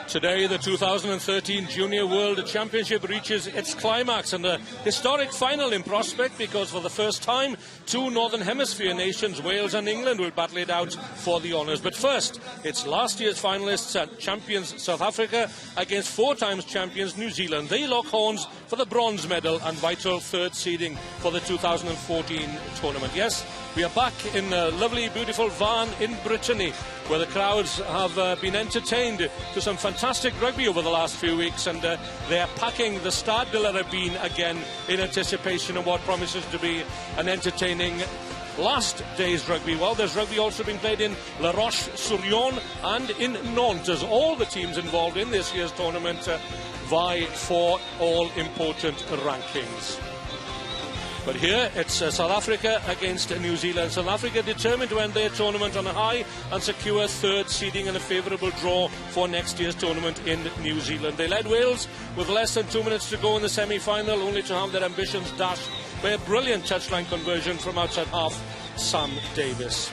Today, the 2013 Junior World Championship reaches its climax and a historic final in prospect because for the first time, two Northern Hemisphere nations, Wales and England, will battle it out for the honours. But first, it's last year's finalists and champions South Africa against four times champions New Zealand. They lock horns for the bronze medal and vital third seeding for the 2014 tournament. Yes, we are back in lovely, beautiful Van in Brittany, where the crowds have been entertained to some fantastic rugby over the last few weeks, and they are packing the Stade de la Rabine again in anticipation of what promises to be an entertaining last day's rugby. Well, there's rugby also being played in La Roche-sur-Yon and in Nantes, as all the teams involved in this year's tournament vie for all important rankings. But here, it's South Africa against New Zealand. South Africa determined to end their tournament on a high and secure third seeding and a favourable draw for next year's tournament in New Zealand. They led Wales with less than 2 minutes to go in the semi-final, only to have their ambitions dashed by a brilliant touchline conversion from outside half, Sam Davis.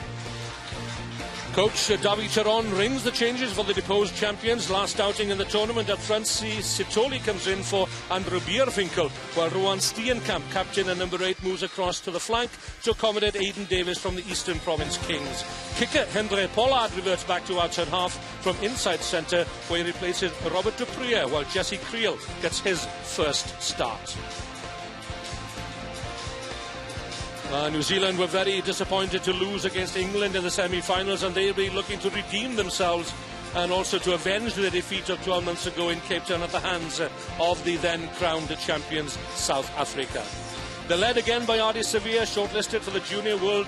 Coach Davi Charon rings the changes for the deposed champions. Last outing in the tournament up front, Sitoli comes in for Andrew Bierwinkel, while Rowan Steenkamp, captain and number 8, moves across to the flank to accommodate Aidan Davis from the Eastern Province Kings. Kicker Hendrik Pollard reverts back to outside half from inside centre, where he replaces Robert de Prier, while Jesse Creel gets his first start. New Zealand were very disappointed to lose against England in the semi-finals, and they'll be looking to redeem themselves and also to avenge their defeat of 12 months ago in Cape Town at the hands of the then crowned champions South Africa. They're led again by Ardie Savea, shortlisted for the Junior World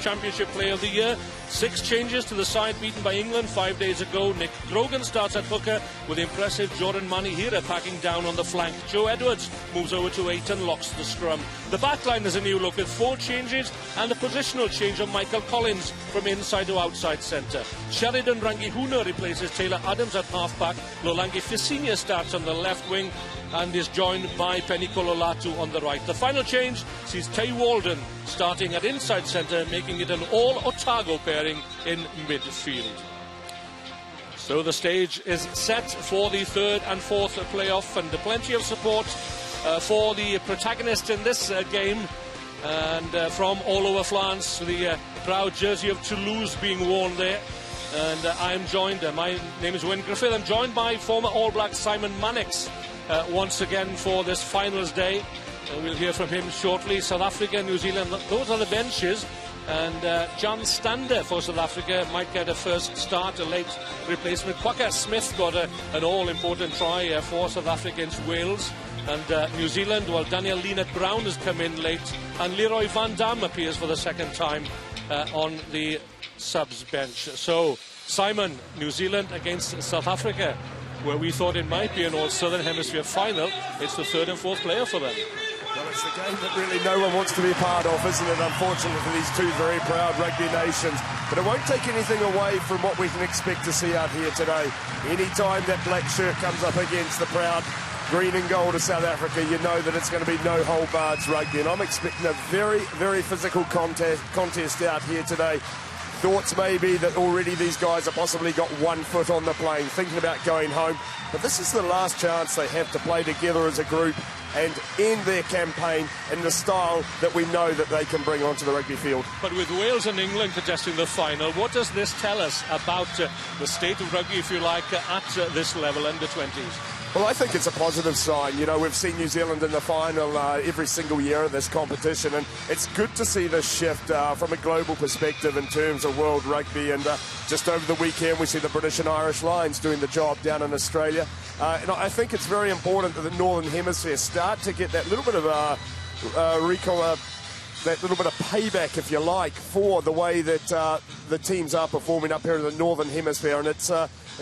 Championship Player of the Year. 6 changes to the side beaten by England 5 days ago. Nick Grogan starts at hooker with impressive Jordan Manihira packing down on the flank. Joe Edwards moves over to 8 and locks the scrum. The backline is a new look with 4 changes and a positional change of Michael Collins from inside to outside centre. Sheridan Rangihuna replaces Taylor Adams at half-back. Lolangi Fisinia starts on the left wing and is joined by Penny Kololatu on the right. The final change sees Tay Walden starting at inside centre, making it an all-Otago pairing in midfield. So the stage is set for the third and fourth playoff, and plenty of support for the protagonists in this game. And from all over France, the proud jersey of Toulouse being worn there. And I'm joined, my name is Wyn Griffith, I'm joined by former All Black Simon Mannix once again for this finals day. We'll hear from him shortly. South Africa, New Zealand, those are the benches. And John Stander for South Africa might get a first start, a late replacement. Kwaka Smith got an all-important try for South Africa against Wales. And New Zealand, well, Daniel Leonard Brown has come in late. And Leroy Van Dam appears for the second time on the subs bench. So, Simon, New Zealand against South Africa, where we thought it might be an all-Southern Hemisphere final. It's the third and fourth player for them. Well, it's the game that really no one wants to be a part of, isn't it? Unfortunately for these two very proud rugby nations. But it won't take anything away from what we can expect to see out here today. Any time that black shirt comes up against the proud green and gold of South Africa, you know that it's going to be no hold barred rugby. And I'm expecting a very, very physical contest out here today. Thoughts maybe that already these guys have possibly got 1 foot on the plane, thinking about going home. But this is the last chance they have to play together as a group and end their campaign in the style that we know that they can bring onto the rugby field. But with Wales and England contesting the final, what does this tell us about the state of rugby, if you like, at this level, under 20s? Well, I think it's a positive sign. You know, we've seen New Zealand in the final every single year of this competition, and it's good to see this shift from a global perspective in terms of world rugby. And just over the weekend, we see the British and Irish Lions doing the job down in Australia. And I think it's very important that the Northern Hemisphere start to get that little bit of recall, that little bit of payback, if you like, for the way that the teams are performing up here in the Northern Hemisphere. And it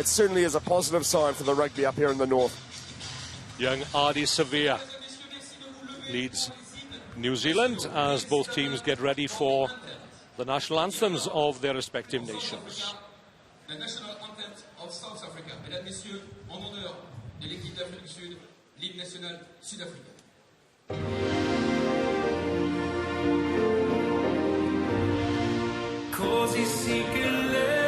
certainly is a positive sign for the rugby up here in the north. Young Ardie Savea leads New Zealand as both teams get ready for the national anthems of their respective nations. The national anthem of South Africa. Mesdames, Messieurs, en honneur de l'équipe d'Afrique du Sud, l'hymne national sud-africain. Così sì che l'Africa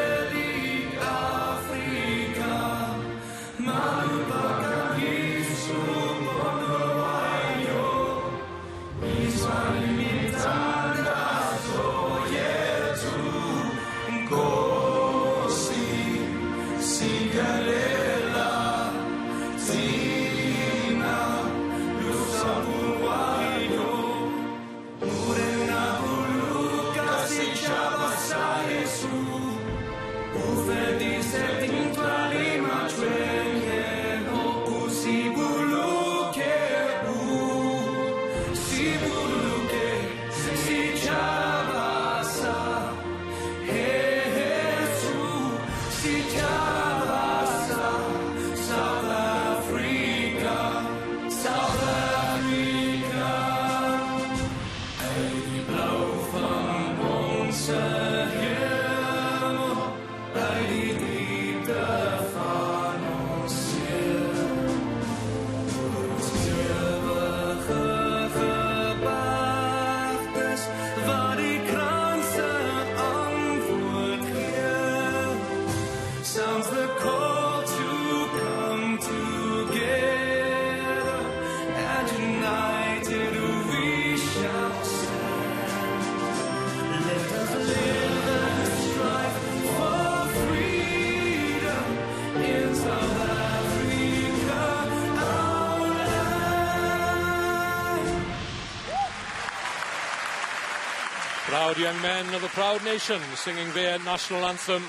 proud young men of the proud nation singing their national anthem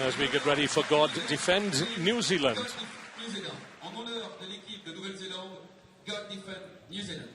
as we get ready for God Defend New Zealand. En honneur de l'équipe de Nouvelle-Zélande, God Defend New Zealand.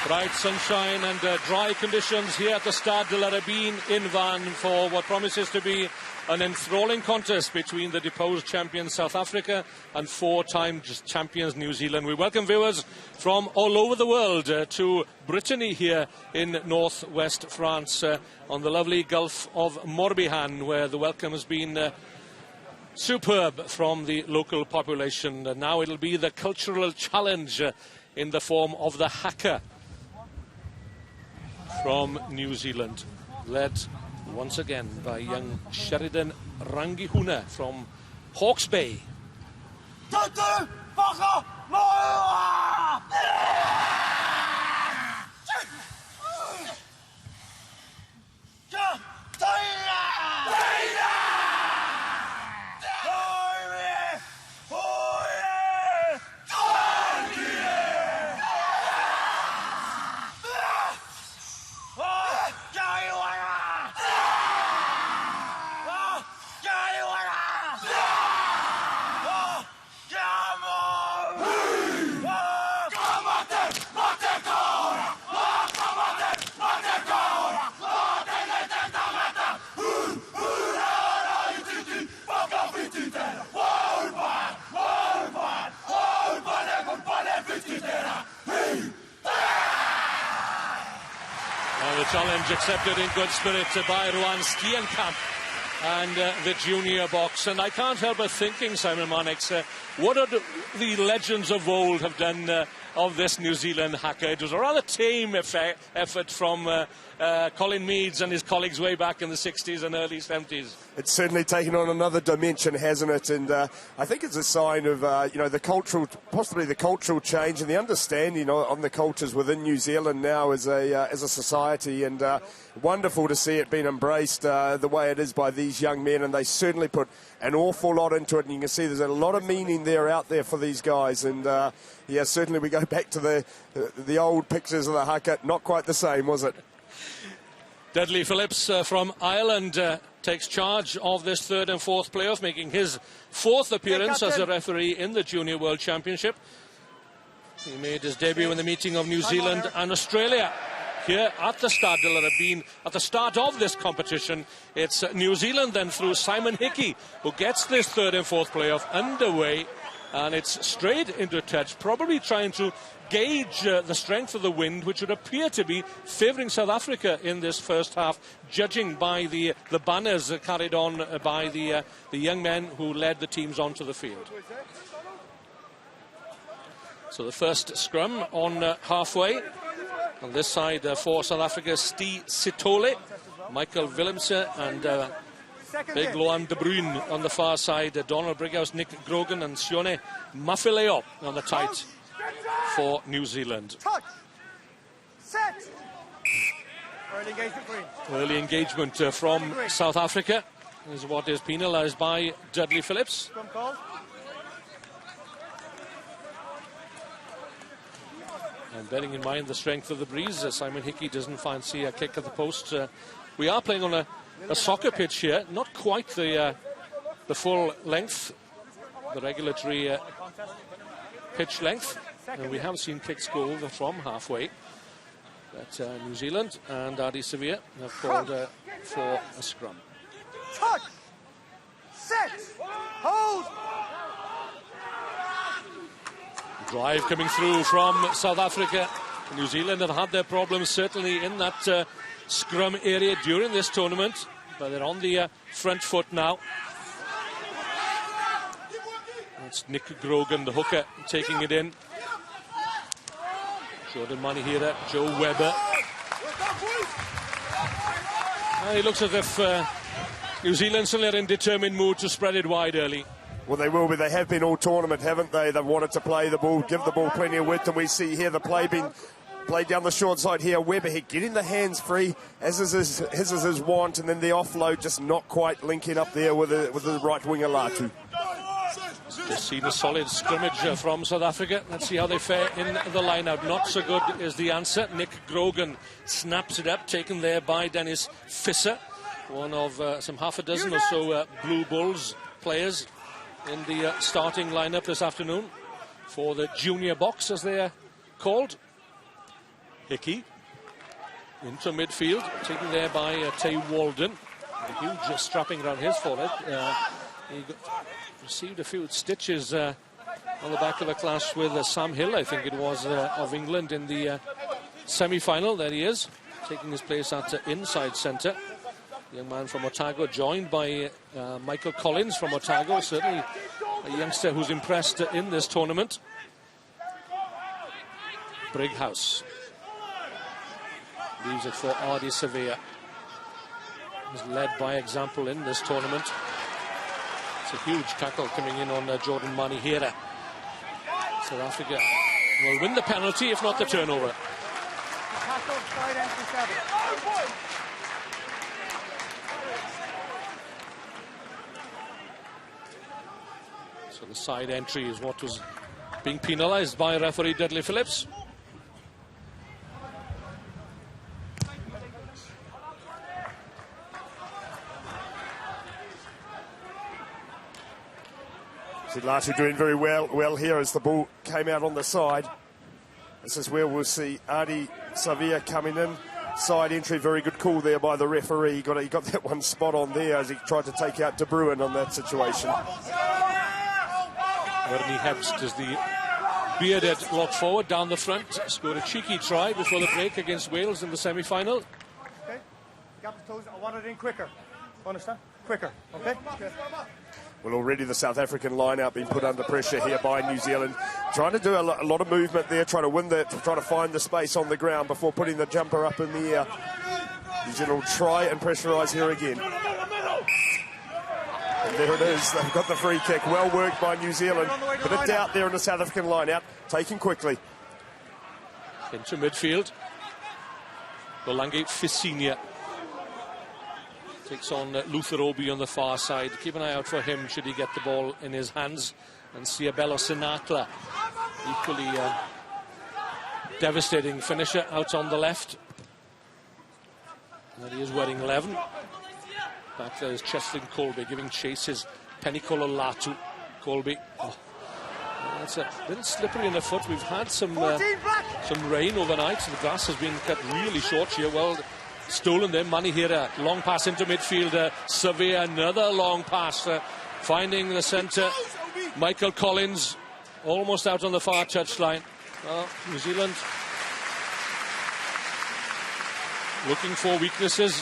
Bright sunshine and dry conditions here at the Stade de la Rabine in Van for what promises to be an enthralling contest between the deposed champions South Africa and four-time champions New Zealand. We welcome viewers from all over the world to Brittany here in northwest France on the lovely Gulf of Morbihan, where the welcome has been superb from the local population. And now it'll be the cultural challenge in the form of the haka from New Zealand, led once again by young Sheridan Rangihuna from Hawke's Bay. The challenge accepted in good spirit by Ruan Steenkamp and the junior box. And I can't help but thinking, Simon Mannix, what would the legends of old have done of this New Zealand haka? It was a rather tame effort from Colin Meads and his colleagues way back in the 60s and early 70s. It's certainly taken on another dimension, hasn't it? And I think it's a sign of, possibly the cultural change and the understanding on the cultures within New Zealand now as a society. And wonderful to see it being embraced the way it is by these young men. And they certainly put an awful lot into it. And you can see there's a lot of meaning out there for these guys. And yeah, certainly we go back to the old pictures of the haka. Not quite the same, was it? Dudley Phillips from Ireland takes charge of this third and fourth playoff, making his fourth appearance as a referee in the Junior World Championship. He made his debut in the meeting of New Zealand and Australia here at the Stade de la Rabine. At the start of this competition, it's New Zealand then through Simon Hickey who gets this third and fourth playoff underway, and it's straight into touch, probably trying to gauge the strength of the wind, which would appear to be favouring South Africa in this first half, judging by the banners carried on by the young men who led the teams onto the field. So the first scrum on halfway. On this side for South Africa, Steve Sitole, Michael Willemse and Big Loan De Bruyne on the far side, Donald Brighouse, Nick Grogan and Sione Mafileo on the tight for New Zealand. Touch. Set. Early engagement green. Early engagement from South Africa is what is penalised by Dudley Phillips. Scrum call. And bearing in mind the strength of the breeze, Simon Hickey doesn't fancy a kick at the post. We are playing on a soccer pitch here, not quite the full length, the regulatory pitch length. And we have seen kicks go over from halfway. But New Zealand and Adi Sevilla have called for a scrum. Touch. Set. Hold. Drive coming through from South Africa. New Zealand have had their problems certainly in that scrum area during this tournament, but they're on the front foot now. It's Nick Grogan, the hooker, taking it in. Jordan Manihira, Joe Webber. It looks as if New Zealand still are in determined mood to spread it wide early. Well, they will be. They have been all tournament, haven't they? They've wanted to play the ball, give the ball plenty of width, and we see here the play being played down the short side here. Webber here getting the hands free, as is his want, and then the offload just not quite linking up there with the right winger Latu. Just seen a solid scrimmage from South Africa. Let's see how they fare in the line-out. Not so good is the answer. Nick Grogan snaps it up, taken there by Dennis Fisser, one of some half a dozen or so Blue Bulls players in the starting lineup this afternoon for the junior box, as they are called. Hickey into midfield, taken there by Tay Walden. A huge strapping around his forehead. He received a few stitches on the back of a clash with Sam Hill, I think it was, of England in the semi-final. There he is, taking his place at inside centre. Young man from Otago, joined by Michael Collins from Otago, certainly a youngster who's impressed in this tournament. Brighouse leaves it for Adi Sevilla. He's led by example in this tournament. It's a huge tackle coming in on Jordan Manihira. South Africa will win the penalty, if not the turnover. Tackle, side entry 7. So the side entry is what was being penalised by referee Dudley Phillips. Latu doing very well here as the ball came out on the side. This is where we'll see Adi Sevilla coming in. Side entry, very good call there by the referee. He got that one spot on there as he tried to take out De Bruyne on that situation. Ernie Hebst is the bearded lock forward down the front. Scored a cheeky try before the break against Wales in the semi-final. Okay. Gap the toes. I want it in quicker. Understand? Quicker. Okay. Well, already the South African line-out being put under pressure here by New Zealand. Trying to do a lot of movement there, trying to win trying to find the space on the ground before putting the jumper up in the air. New Zealand will try and pressurise here again. And there it is. They've got the free kick. Well worked by New Zealand. Bit of doubt there in the South African line-out. Taken quickly. Into midfield. Bolangi Fisinia takes on Luther Obi on the far side. Keep an eye out for him should he get the ball in his hands. And Siabelo Sinatla, equally devastating finisher out on the left. And he is wearing 11. Back there is Cheslin Colby giving chase his Penikola Latu. Colby. Oh. It's a little slippery in the foot. We've had some rain overnight, so the grass has been cut really short here. Well stolen there, Manihira, long pass into midfield, Sevilla, another long pass, finding the centre, Michael Collins, almost out on the far touchline. New Zealand looking for weaknesses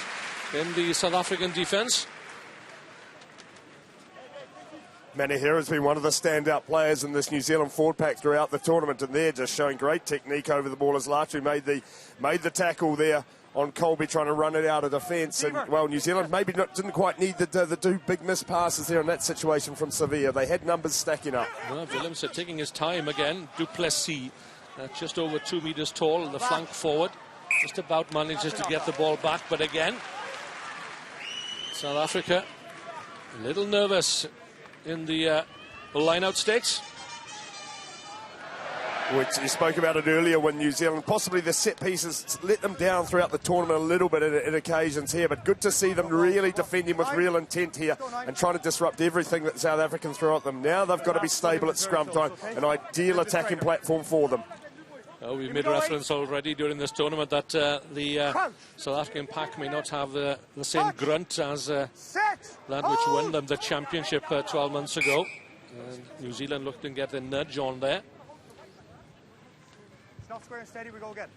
in the South African defence. Manihira has been one of the standout players in this New Zealand forward pack throughout the tournament, and they're just showing great technique over the ball as Latu made the tackle there on Colby trying to run it out of defence. And, well, New Zealand maybe didn't quite need the two big missed passes there in that situation from Sevilla. They had numbers stacking up. Well, Willemse taking his time again. Duplessis, just over 2 meters tall, the flank forward. Just about manages to get the ball back, but again, South Africa a little nervous in the line-out stakes. Which you spoke about it earlier when New Zealand, possibly the set pieces let them down throughout the tournament a little bit at occasions here, but good to see them really defending with real intent here and trying to disrupt everything that South African throw at them. Now they've got to be stable at scrum time, an ideal attacking platform for them. We've made reference already during this tournament that the South African pack may not have the same grunt as that which won them the championship 12 months ago. And New Zealand looked to get a nudge on there. Not square and steady, we go again.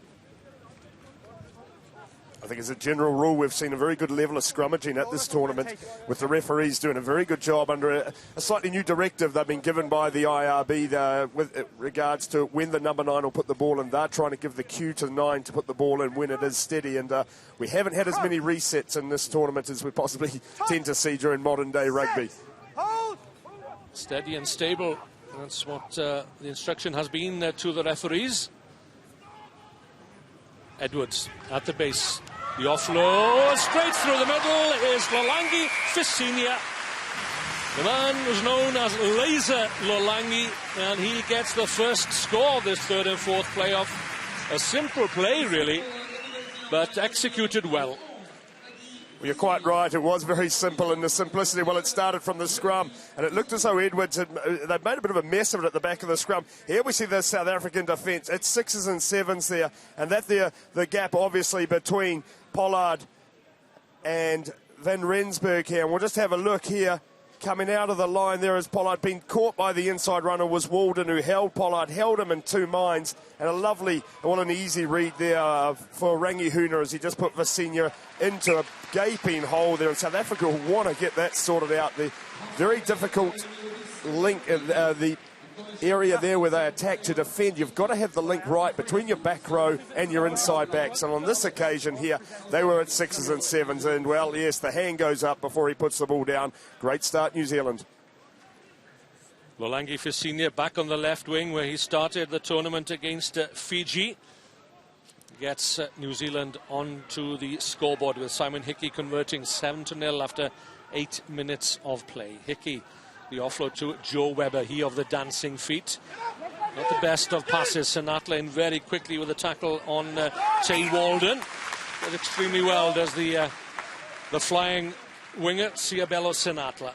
I think as a general rule, we've seen a very good level of scrummaging at this tournament, with the referees doing a very good job under a slightly new directive they've been given by the IRB with regards to when the number 9 will put the ball in. They're trying to give the cue to 9 to put the ball in when it is steady, and we haven't had as many resets in this tournament as we possibly tend to see during modern-day rugby. Steady and stable, that's what the instruction has been to the referees. Edwards at the base. The offload straight through the middle is Lolangi Fisinia. The man was known as Laser Lolangi, and he gets the first score of this third and fourth playoff. A simple play, really, but executed well. Well, you're quite right. It was very simple, and the simplicity, well, it started from the scrum, and it looked as though Edwards they'd made a bit of a mess of it at the back of the scrum. Here we see the South African defence. It's 6s and 7s there, and that the gap, obviously, between Pollard and Van Rensburg here. And we'll just have a look here. Coming out of the line there as Pollard, being caught by the inside runner was Walden, who held Pollard, held him in two minds, and a lovely, well, an easy read there for Rangi Huna as he just put Visinia into a gaping hole there, and South Africa will want to get that sorted out. The very difficult link, the area there where they attack to defend, you've got to have the link right between your back row and your inside backs, and on this occasion here they were at 6s and 7s, and well, yes, the hand goes up before he puts the ball down. Great start, New Zealand. Lolangi Fisinia back on the left wing where he started the tournament against Fiji. Gets New Zealand onto the scoreboard with Simon Hickey converting 7-0 after 8 minutes of play. Hickey, the offload to Joe Webber, he of the dancing feet. Not the best of passes. Sinatla in very quickly with a tackle on Tay Walden. Did extremely well, does the flying winger, Ciabello Sinatla.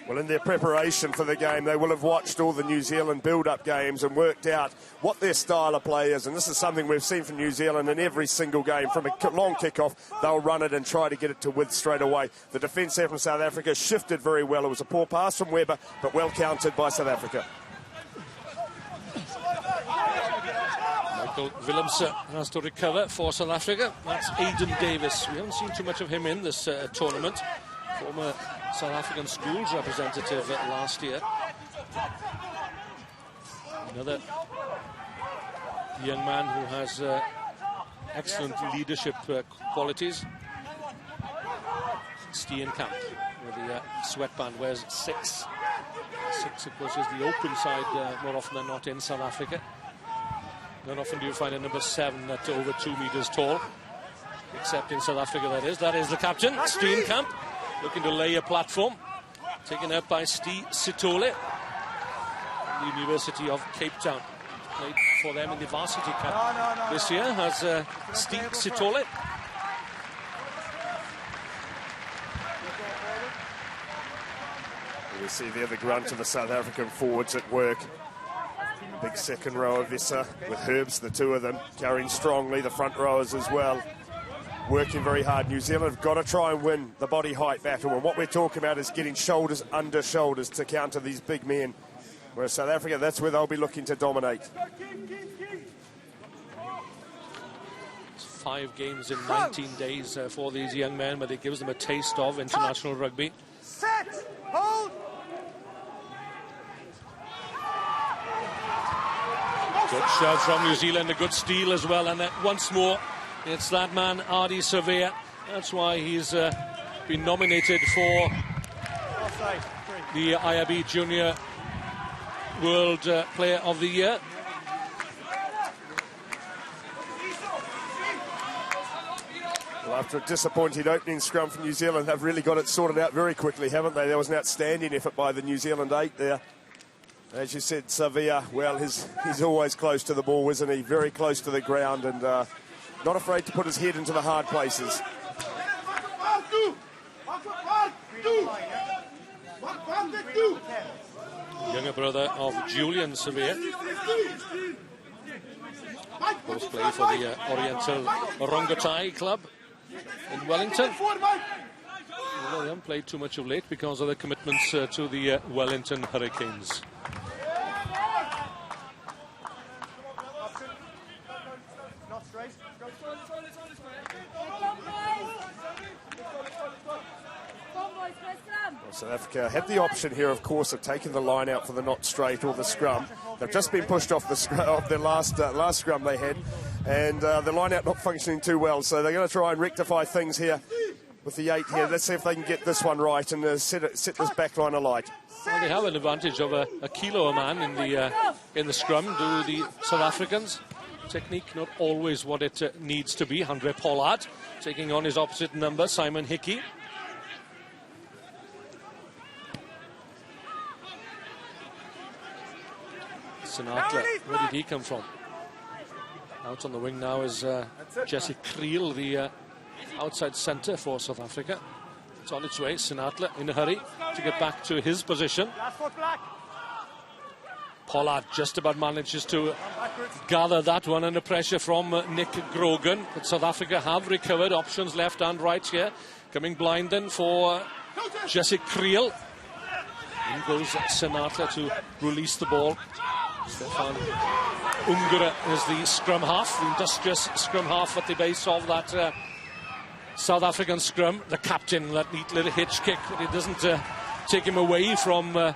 Well, in their preparation for the game, they will have watched all the New Zealand build-up games and worked out what their style of play is. And this is something we've seen from New Zealand in every single game. From a long kick-off, they'll run it and try to get it to width straight away. The defence there from South Africa shifted very well. It was a poor pass from Webber, but well counted by South Africa. Michael Willemse has to recover for South Africa. That's Aidan Davis. We haven't seen too much of him in this tournament. Former South African schools representative last year. Another young man who has excellent leadership qualities. Steenkamp with the sweatband wears 6. 6, of course, is the open side more often than not in South Africa. Not often do you find a number 7 at over 2 meters tall, except in South Africa, that is. That is the captain, Steenkamp, looking to lay a platform. Taken out by Steve Sitole, the University of Cape Town. Played for them in the Varsity Cup this year, has Steve Sitole. You see there the grunt of the South African forwards at work. Big second row of Vissa with Herbs, the two of them, carrying strongly, the front rowers as well. Working very hard. New Zealand have got to try and win the body height battle, and what we're talking about is getting shoulders under shoulders to counter these big men. Whereas South Africa, that's where they'll be looking to dominate. 5 games in 19 days for these young men, but it gives them a taste of international rugby. Set! Hold! Good shove from New Zealand, a good steal as well, and once more It's that man, Adi Savea. That's why he's been nominated for the IRB Junior World Player of the Year. Well, after a disappointing opening scrum for New Zealand, they've really got it sorted out very quickly, haven't they? There was an outstanding effort by the New Zealand 8 there. As you said, Savea, well, he's always close to the ball, isn't he? Very close to the ground and not afraid to put his head into the hard places. Younger brother of Julian Savea. Both play for the Oriental Rongotai Club in Wellington. Although they haven't played too much of late because of their commitments to the Wellington Hurricanes. South Africa had the option here, of course, of taking the line out for the not straight or the scrum. They've just been pushed off the last scrum they had, and the line out not functioning too well. So they're going to try and rectify things here with the 8 here. Let's see if they can get this one right and set this back line alight. Well, they have an advantage of a kilo a man in the scrum, do the South Africans. Technique not always what it needs to be. Andre Pollard taking on his opposite number, Simon Hickey. Sinatra, where did he come from? Out on the wing now is Jesse Creel, the outside centre for South Africa. It's on its way, Sinatra in a hurry to get back to his position. Pollard just about manages to gather that one under pressure from Nick Grogan. But South Africa have recovered options left and right here. Coming blind then for Jesse Creel. In goes Sinatra to release the ball. Stefan Ungara is the scrum half, the industrious scrum half at the base of that South African scrum. The captain, that neat little hitch kick, but it doesn't take him away from the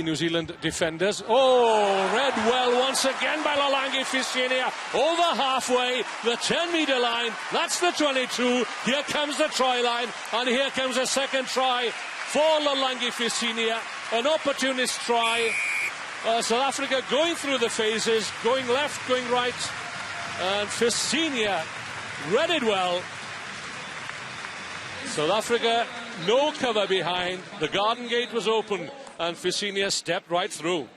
New Zealand defenders. Oh, read well once again by Lalangi Fisinia. Over halfway, the 10-metre line. That's the 22. Here comes the try line, and here comes a second try for Lalangi Fisinia. An opportunist try. South Africa going through the phases, going left, going right, and Fisinia read it well. South Africa, no cover behind. The garden gate was open, and Fisinia stepped right through.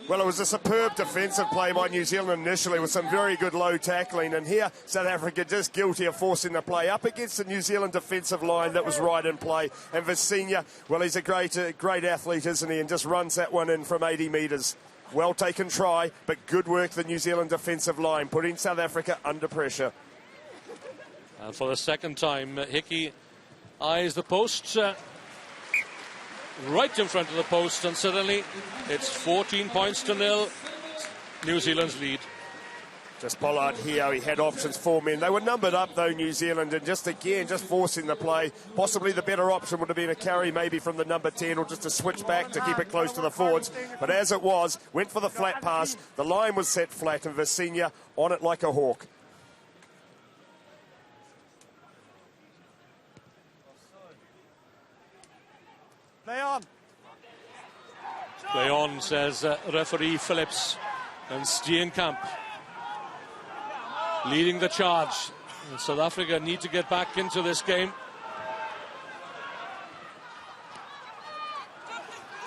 Well, it was a superb defensive play by New Zealand initially with some very good low tackling, and here South Africa just guilty of forcing the play up against the New Zealand defensive line that was right in play. And Fisinia, well, he's a great athlete, isn't he, and just runs that one in from 80 metres. Well taken try, but good work the New Zealand defensive line, putting South Africa under pressure. And for the second time, Hickey eyes the post. Right in front of the post, and suddenly it's 14 points to 0. New Zealand's lead. Just Pollard here, he had options for men. They were numbered up though, New Zealand, and just forcing the play. Possibly the better option would have been a carry maybe from the number 10 or just a switch back to keep it close to the forwards. But as it was, went for the flat pass. The line was set flat and Fisinia on it like a hawk. Play on. Play on, says referee Phillips. And Steenkamp leading the charge. And South Africa need to get back into this game.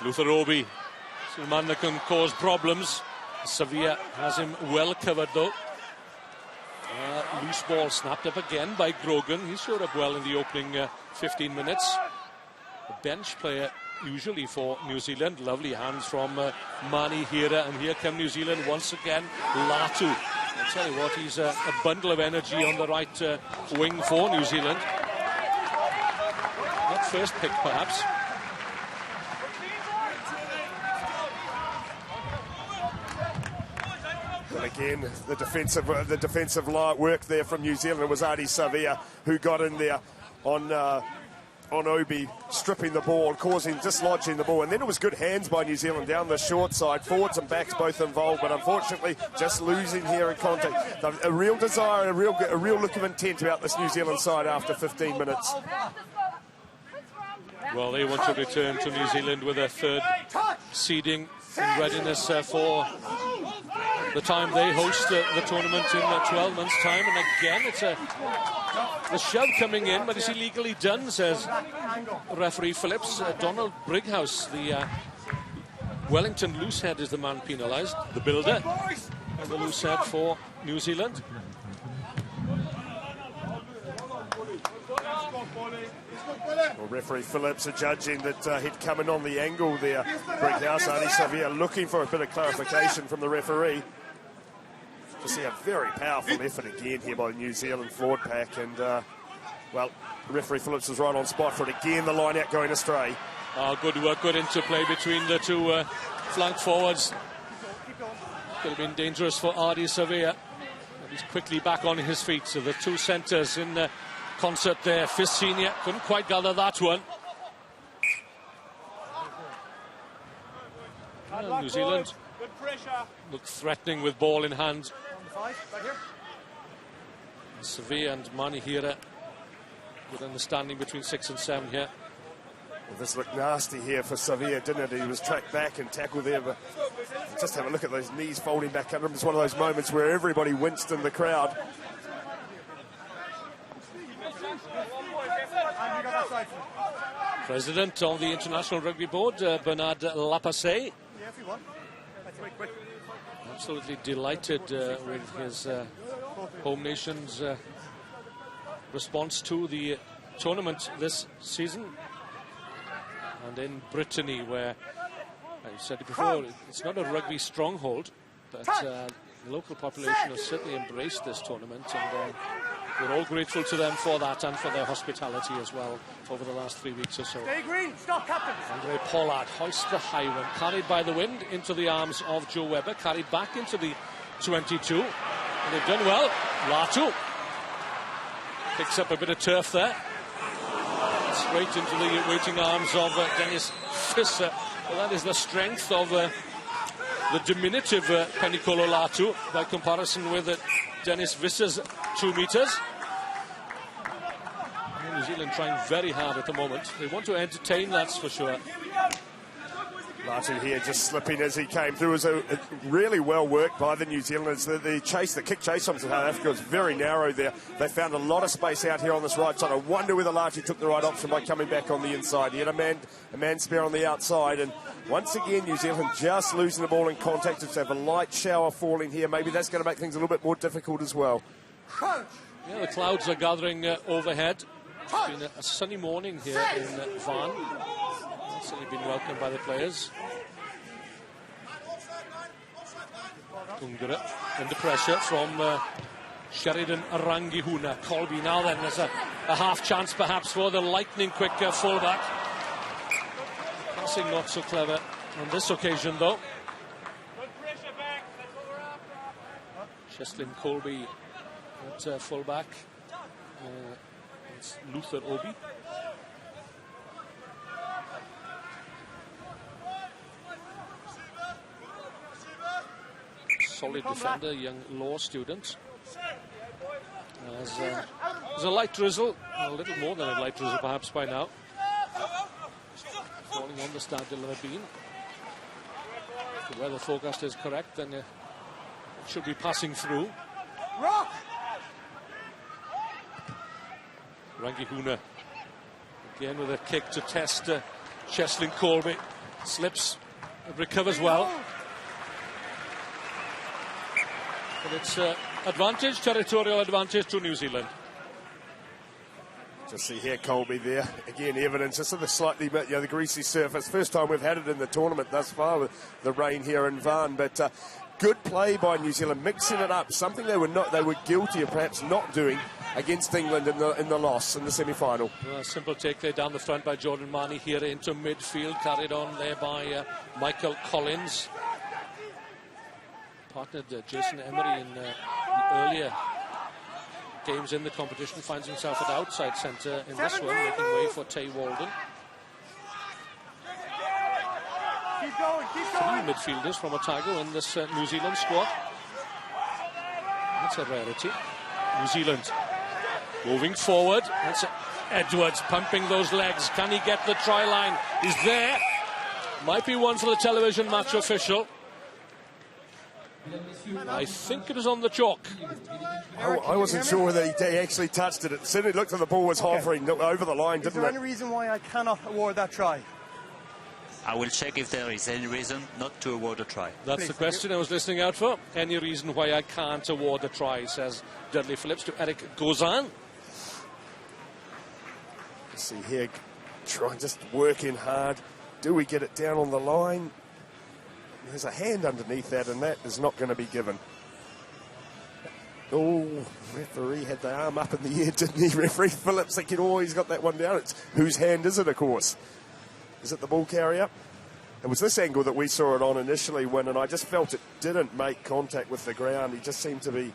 Luther Obi, the man that can cause problems. Savea has him well covered though. Loose ball snapped up again by Grogan. He showed up well in the opening 15 minutes. A bench player usually for New Zealand. Lovely hands from Mani Hira, and here come New Zealand once again. Latu, I'll tell you what, he's a bundle of energy on the right wing for New Zealand. Not first pick perhaps. But again, the defensive work there from New Zealand was Adi Savea, who got in there on on Obi, stripping the ball, dislodging the ball, and then it was good hands by New Zealand down the short side. Forwards and backs both involved, but unfortunately just losing here in contact. A real desire and a real look of intent about this New Zealand side after 15 minutes. Well, they want to return to New Zealand with a third seeding in readiness for the time they host the tournament in 12 months' time. And again, it's the shove coming in, but it's illegally done, says referee Phillips. Donald Brighouse, the Wellington loosehead, is the man penalised, the builder, and the loosehead for New Zealand. Well, referee Phillips judging that he'd come in on the angle there. Brighouse, Arnie Savia looking for a bit of clarification from the referee. To see a very powerful effort again here by the New Zealand forward pack, and well, referee Phillips was right on spot for it again. The line out going astray. Good work, good interplay between the two flank forwards. Could have been dangerous for Arnie Savia. He's quickly back on his feet. So the two centres in concert there. Fifth senior couldn't quite gather that one. Well, New Zealand looked threatening with ball in hand. Savia and Manihira, good understanding between 6 and 7 here. Well, this looked nasty here for Savia, didn't it? He was tracked back and tackled there, but just have a look at those knees folding back under him. It's one of those moments where everybody winced in the crowd. President of the International Rugby Board, Bernard Lapasse. Absolutely delighted with his home nation's response to the tournament this season. And in Brittany, where, I've said it before, it's not a rugby stronghold, but the local population has certainly embraced this tournament, and we're all grateful to them for that and for their hospitality as well over the last 3 weeks or so. Stay green, stop, captain. Andre Pollard hoists the high one, carried by the wind into the arms of Joe Webber, carried back into the 22, and they've done well. Latu picks up a bit of turf there, straight into the waiting arms of Dennis Visser. Well, that is the strength of the diminutive Penikolo Latu by comparison with Dennis Visser's 2 meters. New Zealand trying very hard at the moment. They want to entertain, that's for sure. Latu here just slipping as he came through. It was a really well worked by the New Zealanders. The kick chase from South Africa was very narrow there. They found a lot of space out here on this right side. I wonder whether Latu took the right option by coming back on the inside. He had a man spare on the outside, and once again New Zealand just losing the ball in contact. Just have a light shower falling here. Maybe that's going to make things a little bit more difficult as well. Yeah, the clouds are gathering overhead. It's been a sunny morning here in Van. It's certainly been welcomed by the players. Ungara under pressure from Sheridan Rangihuna. Colby now then, there's a half chance perhaps for the lightning quick fullback. Passing not so clever on this occasion though. Cheslin Colby at fullback. It's Luther Obi. Solid defender, young law student. There's a light drizzle, a little more than a light drizzle perhaps by now. Falling on the Stade de l'Aubin. If the weather forecast is correct, then it should be passing through. Rangihuna again with a kick to test Cheslin Colby. Slips, recovers well. But it's advantage, territorial advantage to New Zealand. Just see here Colby there. Again, evidence just of the slightly bit, the greasy surface. First time we've had it in the tournament thus far with the rain here in Van. But good play by New Zealand, mixing it up. Something they were guilty of perhaps not doing against England in the loss in the semi-final. Well, simple take there down the front by Jordan Mahoney here into midfield, carried on there by Michael Collins. Partnered Jason Emery in the earlier games in the competition, finds himself at outside centre in this one, making way for Tay Walden. Keep going, keep going. 3 midfielders from Otago in this New Zealand squad. That's a rarity. New Zealand moving forward. That's Edwards pumping those legs. Can he get the try line? He's there. Might be one for the television match official. I think it is on the chalk. I wasn't sure that he actually touched it. It certainly looked like the ball was hovering over the line, didn't it? Is there any reason why I cannot award that try? I will check if there is any reason not to award a try. That's Please, the question I was listening out for. Any reason why I can't award a try, says Dudley Phillips to Eric Gozan. See here, just working hard. Do we get it down on the line? There's a hand underneath that, and that is not going to be given. Oh, referee had the arm up in the air, didn't he? Referee Phillips thinking, oh, he's got that one down. It's whose hand is it, of course? Is it the ball carrier? It was this angle that we saw it on initially, and I just felt it didn't make contact with the ground. He just seemed to be...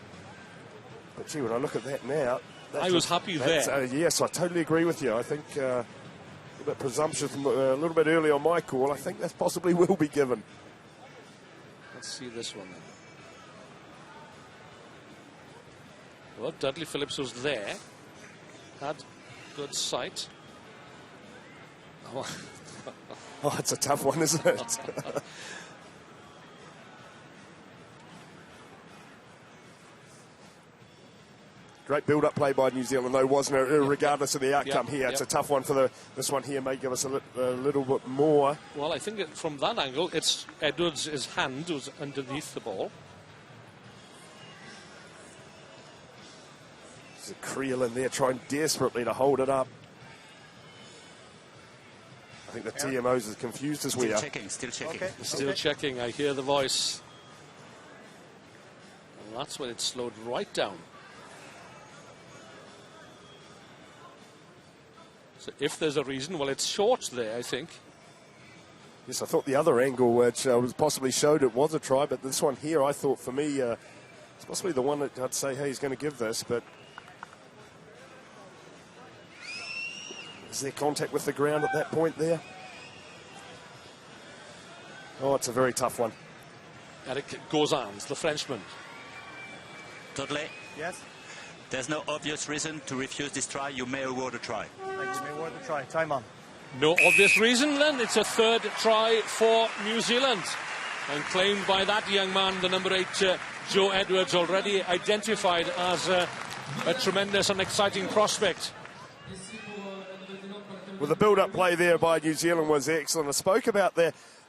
But gee, when I look at that now... I was happy there. Yes, I totally agree with you. I think a bit presumptuous, a little bit early on my call. I think that possibly will be given. Let's see this one then. Well, Dudley Phillips was there. Had good sight. Oh, it's a tough one, isn't it? Great build-up play by New Zealand, though, wasn't it? Regardless of the outcome here. It's a tough one for this one here. May give us a little bit more. Well, I think from that angle, it's Edwards' hand was underneath the ball. There's a Creel in there trying desperately to hold it up. I think the TMO's as confused as we are. Still checking. Okay. Still checking. I hear the voice. And that's when it slowed right down. So if there's a reason, well, it's short there, I think. Yes, I thought the other angle, which was possibly showed it was a try, but this one here, I thought for me, it's possibly the one that I'd say, hey, he's going to give this, but is there contact with the ground at that point there? Oh, it's a very tough one. Eric Gozans, the Frenchman. Dudley, Yes? there's no obvious reason to refuse this try. You may award a try. You may award the try. Time on. No obvious reason then. It's a third try for New Zealand. And claimed by that young man, the number 8, Joe Edwards, already identified as a tremendous and exciting prospect. Well, the build-up play there by New Zealand was excellent. I spoke about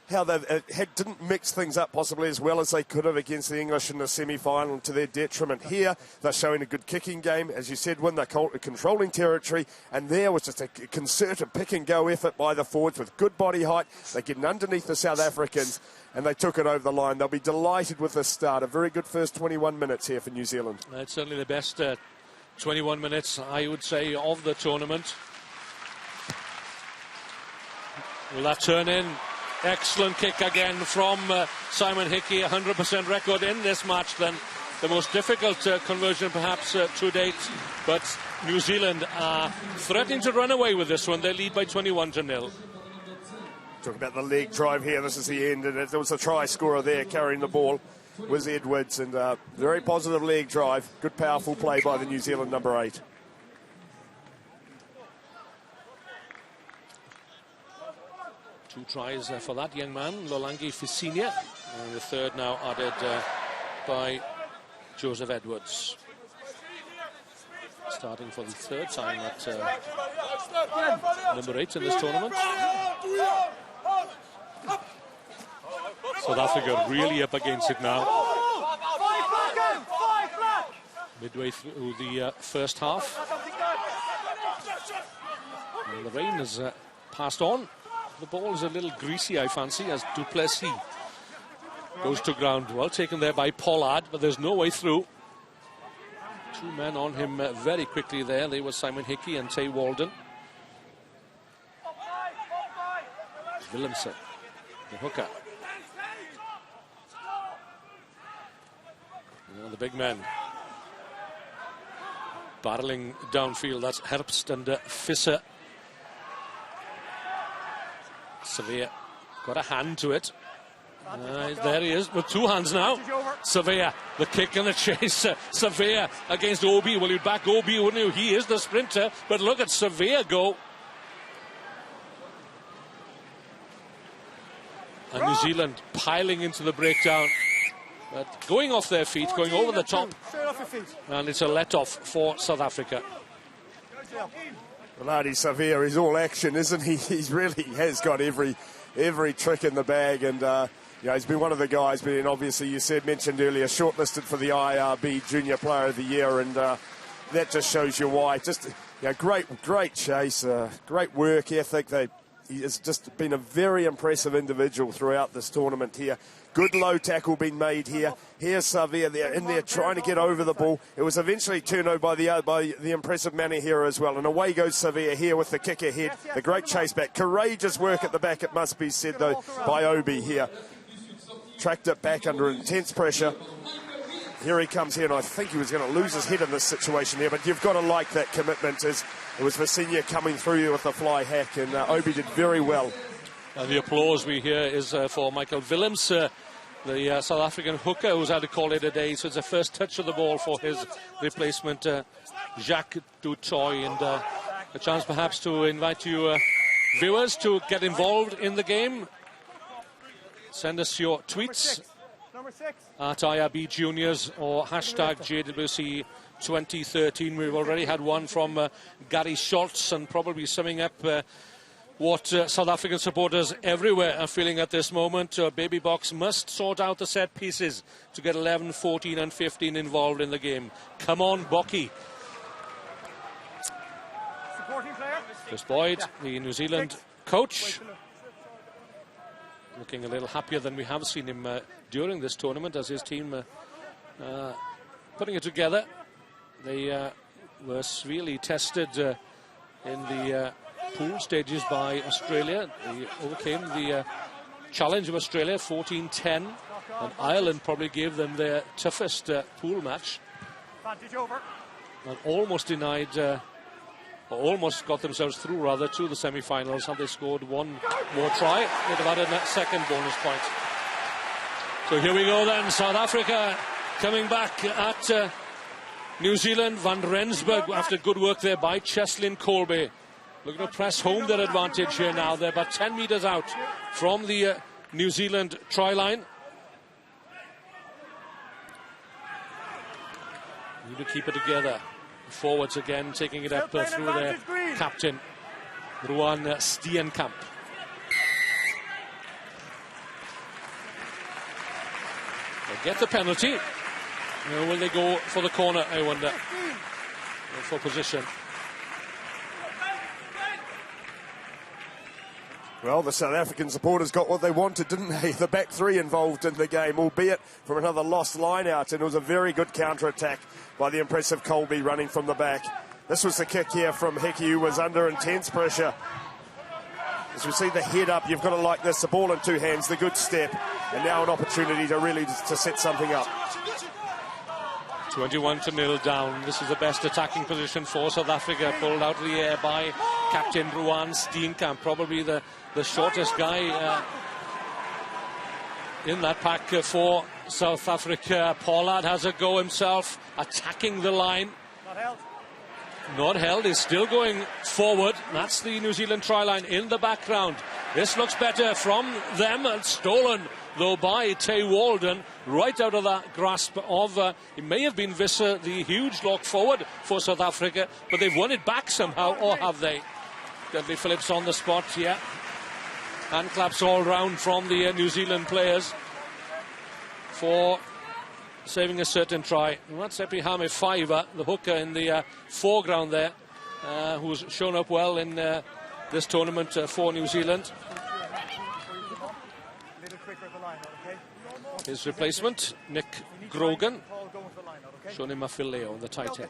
how they didn't mix things up possibly as well as they could have against the English in the semi-final to their detriment. Here, they're showing a good kicking game. As you said, when they're controlling territory, and there was just a concerted pick-and-go effort by the forwards with good body height. They're getting underneath the South Africans, and they took it over the line. They'll be delighted with this start. A very good first 21 minutes here for New Zealand. It's certainly the best 21 minutes, I would say, of the tournament. Will that turn in? Excellent kick again from Simon Hickey. 100% record in this match then. The most difficult conversion perhaps to date. But New Zealand are threatening to run away with this one. They lead by 21-0. Talk about the leg drive here. This is the end. And there was a try scorer there carrying the ball. Was Edwards. And very positive leg drive. Good powerful play by the New Zealand number 8. Two tries for that young man, Lolangi Fisinia, and the third now added by Joseph Edwards. Starting for the third time at number 8 in this tournament. South Africa really up against it now. Midway through the first half. And the rain has passed on. The ball is a little greasy, I fancy, as Du Plessis goes to ground. Well taken there by Pollard, but there's no way through. Two men on him very quickly there. They were Simon Hickey and Tay Walden. Willemse, the hooker. And the big men. Barreling downfield, that's Herbst and Visser. Surveyor got a hand to it. There he is with two hands now. Surveyor, the kick and the chase. Surveyor against Obi. Well, you'd back Obi, wouldn't you? He is the sprinter, but look at Surveyor go. And New Zealand piling into the breakdown. But going off their feet, going over the top. And it's a let-off for South Africa. Well, Adi Surveyor is all action, isn't he? He really has got every trick in the bag, and he's been one of the guys. But obviously, you mentioned earlier, shortlisted for the IRB Junior Player of the Year, and that just shows you why. Just great chase, great work ethic. He has just been a very impressive individual throughout this tournament here. Good low tackle being made here. Here's Surveyor in there trying to get over the ball. It was eventually turned over by the impressive Manahira as well. And away goes Surveyor here with the kick ahead. The great chase back. Courageous work at the back, it must be said, though, by Obi here. Tracked it back under intense pressure. Here he comes here, and I think he was going to lose his head in this situation here, but you've got to like that commitment. As it was Visenya coming through with the fly hack, and Obi did very well. The applause we hear is for Michael Willems, the South African hooker who's had to call it a day. So it's the first touch of the ball for his replacement, Jacques Dutoy. And a chance perhaps to invite you viewers to get involved in the game. Send us your tweets at IRB Juniors or hashtag JWC 2013. We've already had one from Gary Schultz, and probably summing up what South African supporters everywhere are feeling at this moment. Baby Box must sort out the set pieces to get 11, 14 and 15 involved in the game. Come on, Bocky. Chris Boyd, the New Zealand coach, looking a little happier than we have seen him during this tournament as his team putting it together. They were severely tested in the pool stages by Australia. They overcame the challenge of Australia 14-10, and Ireland probably gave them their toughest pool match and almost denied or almost got themselves through rather to the semi-finals. Had they scored one more try, they'd have had a second bonus point. So here we go then, South Africa coming back at New Zealand. Van Rensburg, after good work there by Cheslin Colby, looking to press home their advantage here now. They're about 10 metres out from the New Zealand try line. Need to keep it together. Forwards again, taking it up through their captain, Ruan Steenkamp. They get the penalty. Will they go for the corner, I wonder, for position? Well, the South African supporters got what they wanted, didn't they? The back three involved in the game, albeit from another lost line out, and it was a very good counter-attack by the impressive Colby running from the back. This was the kick here from Hickey, who was under intense pressure. As we see the head up, you've got to like this, the ball in two hands, the good step, and now an opportunity to really to set something up. 21-0 down. This is the best attacking position for South Africa, pulled out of the air by Captain Ruan Steenkamp, probably the shortest guy in that pack for South Africa. Pollard has a go himself, attacking the line. Not held. Not held, is still going forward. That's the New Zealand try line in the background. This looks better from them, and stolen though by Tay Walden, right out of that grasp of it may have been Visser, the huge lock forward for South Africa, but they've won it back somehow, or have they? Dudley Phillips on the spot, yeah. Hand claps all round from the New Zealand players for saving a certain try. And that's Epihame Fiver, the hooker in the foreground there, who's shown up well in this tournament for New Zealand. His replacement, Nick Grogan, Shoni Mafileo on the tight head.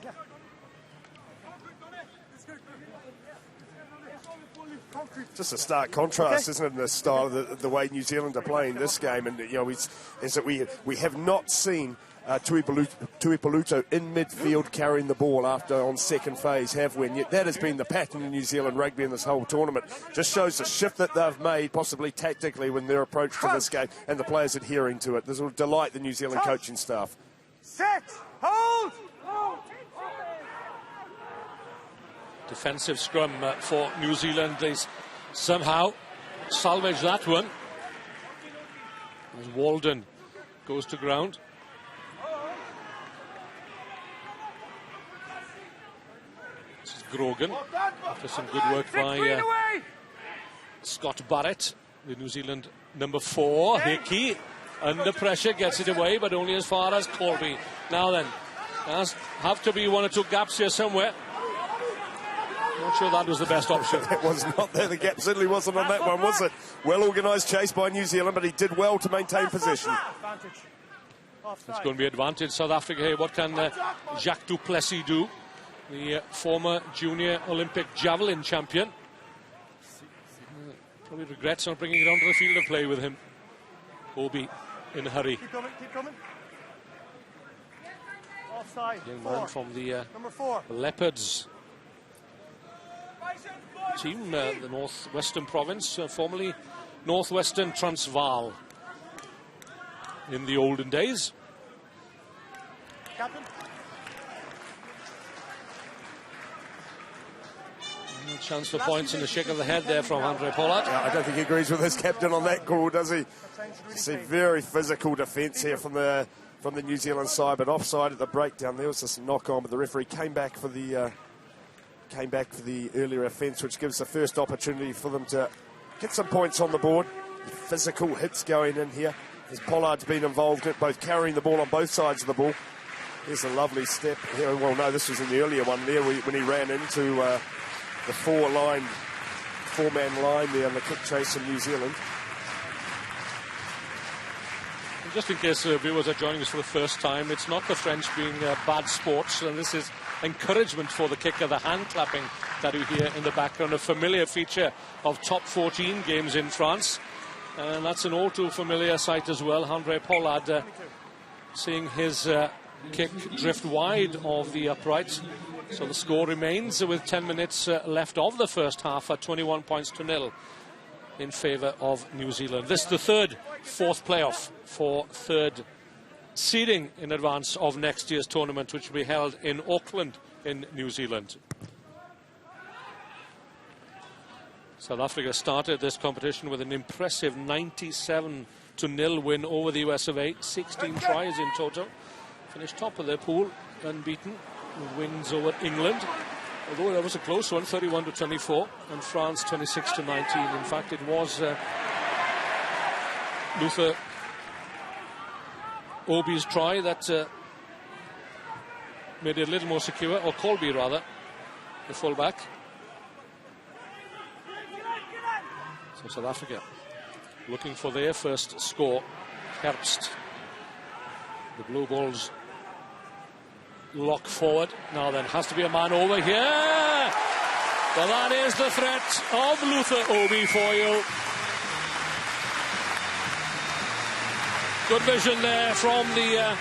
Just a stark contrast, isn't it, in the style, the way New Zealand are playing this game, and is that we have not seen Tuipulotu in midfield carrying the ball after on second phase have when. Yet that has been the pattern in New Zealand rugby in this whole tournament. Just shows the shift that they've made, possibly tactically, when their approach to this game and the players adhering to it. This will delight the New Zealand coaching staff. Set! Hold! Defensive scrum for New Zealand. They somehow salvage that one. As Walden goes to ground. This is Grogan. After some good work by Scott Barrett, the New Zealand number 4. Hickey under pressure gets it away, but only as far as Colby. Now then, there have to be one or two gaps here somewhere. Not sure that was the best option. It was not there. The gap certainly wasn't on that one, was it? Well organised chase by New Zealand, but he did well to maintain position. It's going to be advantage South Africa here. What can Jacques du Plessis do? The former junior Olympic javelin champion. Probably regrets not bringing it onto the field of play with him. Obi in a hurry. Keep coming, keep coming. Offside. Young man from the number 4. Leopards team, the Northwestern Province, formerly Northwestern Transvaal in the olden days. Captain. A chance for points and a shake of the head there from Andre Pollard. I don't think he agrees with his captain on that call, does he? See very physical defence here from the New Zealand side, but offside at the breakdown. There was this knock on, but the referee came back for the earlier offence, which gives the first opportunity for them to get some points on the board. Physical hits going in here, as Pollard's been involved in both carrying the ball on both sides of the ball. Here's a lovely step here. Well, no, this was in the earlier one there when he ran into the four-man line there on the kick chase in New Zealand. Just in case viewers are joining us for the first time, it's not the French being bad sports, and this is encouragement for the kicker, the hand clapping that you hear in the background, a familiar feature of top 14 games in France. And that's an all too familiar sight as well. Andre Pollard seeing his kick drift wide of the upright. So the score remains with 10 minutes left of the first half at 21 points to 0 in favour of New Zealand. This is the fourth playoff for third seeding in advance of next year's tournament, which will be held in Auckland in New Zealand. South Africa started this competition with an impressive 97-0 win over the US of A. 16 tries in total. Finished top of their pool, unbeaten, with wins over England. Although that was a close one, 31-24, and France 26-19. In fact, it was Luther Obi's try that made it a little more secure, or Colby rather, the fullback. So South Africa looking for their first score. Herbst, the Blue Balls lock forward. Now then, has to be a man over here. Well, that is the threat of Luther Obi for you. Good vision there from the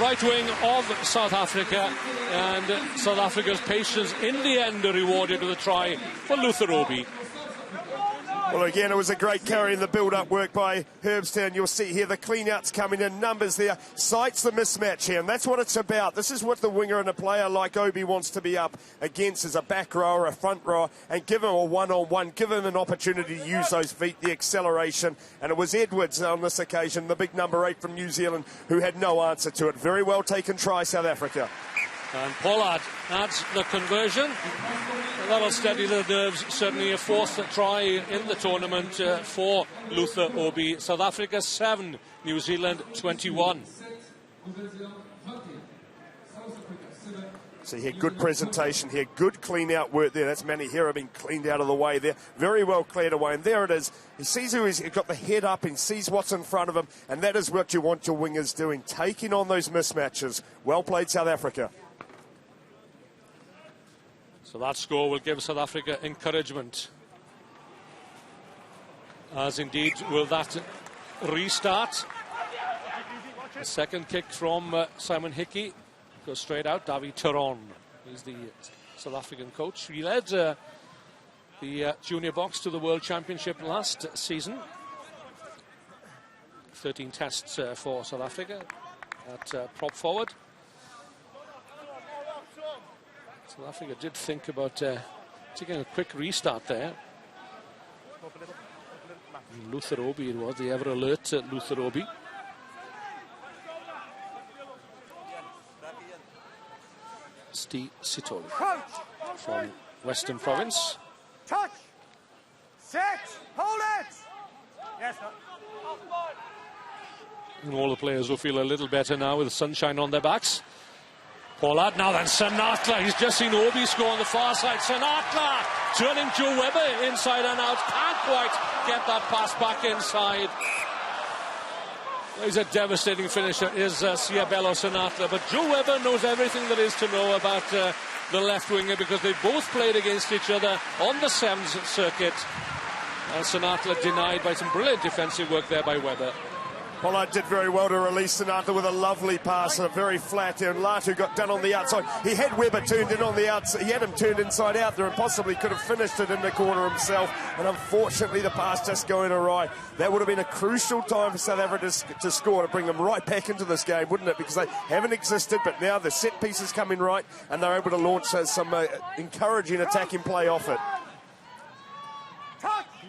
right wing of South Africa, and South Africa's patience in the end rewarded with a try for Luther Obi. Well, again, it was a great carry in the build-up work by Herbstown. You'll see here the clean-outs coming in, numbers there. Sights the mismatch here, and that's what it's about. This is what the winger and a player like Obi wants to be up against as a back rower, a front rower, and give him a one-on-one, give him an opportunity to use those feet, the acceleration. And it was Edwards on this occasion, the big number 8 from New Zealand, who had no answer to it. Very well taken try, South Africa. And Pollard adds the conversion. That'll steady the nerves. Certainly a fourth try in the tournament for Luther Obi. South Africa 7, New Zealand 21. So here, good presentation here, good clean-out work there. That's Manny Hera being cleaned out of the way there. Very well cleared away, and there it is. He sees who he's got the head up and sees what's in front of him, and that is what you want your wingers doing, taking on those mismatches. Well played, South Africa. So that score will give South Africa encouragement, as indeed will that restart. The second kick from Simon Hickey goes straight out. David Teron, he's the South African coach. He led the junior box to the World Championship last season. 13 tests for South Africa at prop forward. South Africa did think about taking a quick restart there. Luther Obi it was, the ever alert Luther Obi. Steve Sitoli from Western Province. Touch. Set. Hold it. Yes, sir. And all the players will feel a little better now with the sunshine on their backs. Pollard now then, Sinatla. He's just seen Obi score on the far side. Sinatla turning Joe Webber inside and out. Can't quite get that pass back inside. He's a devastating finisher, is Siabelo Sinatla. But Joe Webber knows everything there is to know about the left winger, because they both played against each other on the Sevens circuit. And Sinatla denied by some brilliant defensive work there by Webber. Pollard did very well to release Sinatla with a lovely pass, and a very flat there, and Latu got done on the outside. He had Webber turned in on the outside. He had him turned inside out there and possibly could have finished it in the corner himself, and unfortunately the pass just going awry. That would have been a crucial time for South Africa to score, to bring them right back into this game, wouldn't it? Because they haven't existed, but now the set pieces come in right, and they're able to launch some encouraging attacking play off it.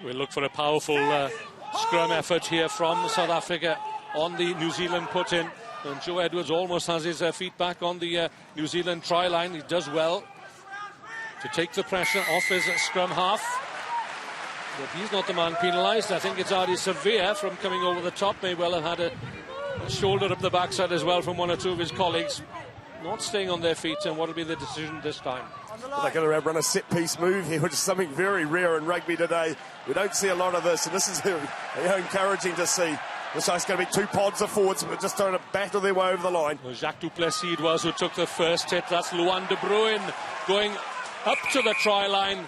We'll look for a powerful scrum effort here from South Africa on the New Zealand put-in. And Joe Edwards almost has his feet back on the New Zealand try line. He does well to take the pressure off his scrum half. But he's not the man penalised. I think it's Adi Sevilla from coming over the top. May well have had a shoulder up the backside as well from one or two of his colleagues. Not staying on their feet, and what will be the decision this time? Well, they're going to run a set-piece move here, which is something very rare in rugby today. We don't see a lot of this, and this is encouraging to see. This is going to be two pods of forwards, but just trying to battle their way over the line. Well, Jacques du Plessis was who took the first hit. That's Luan de Bruin going up to the try line.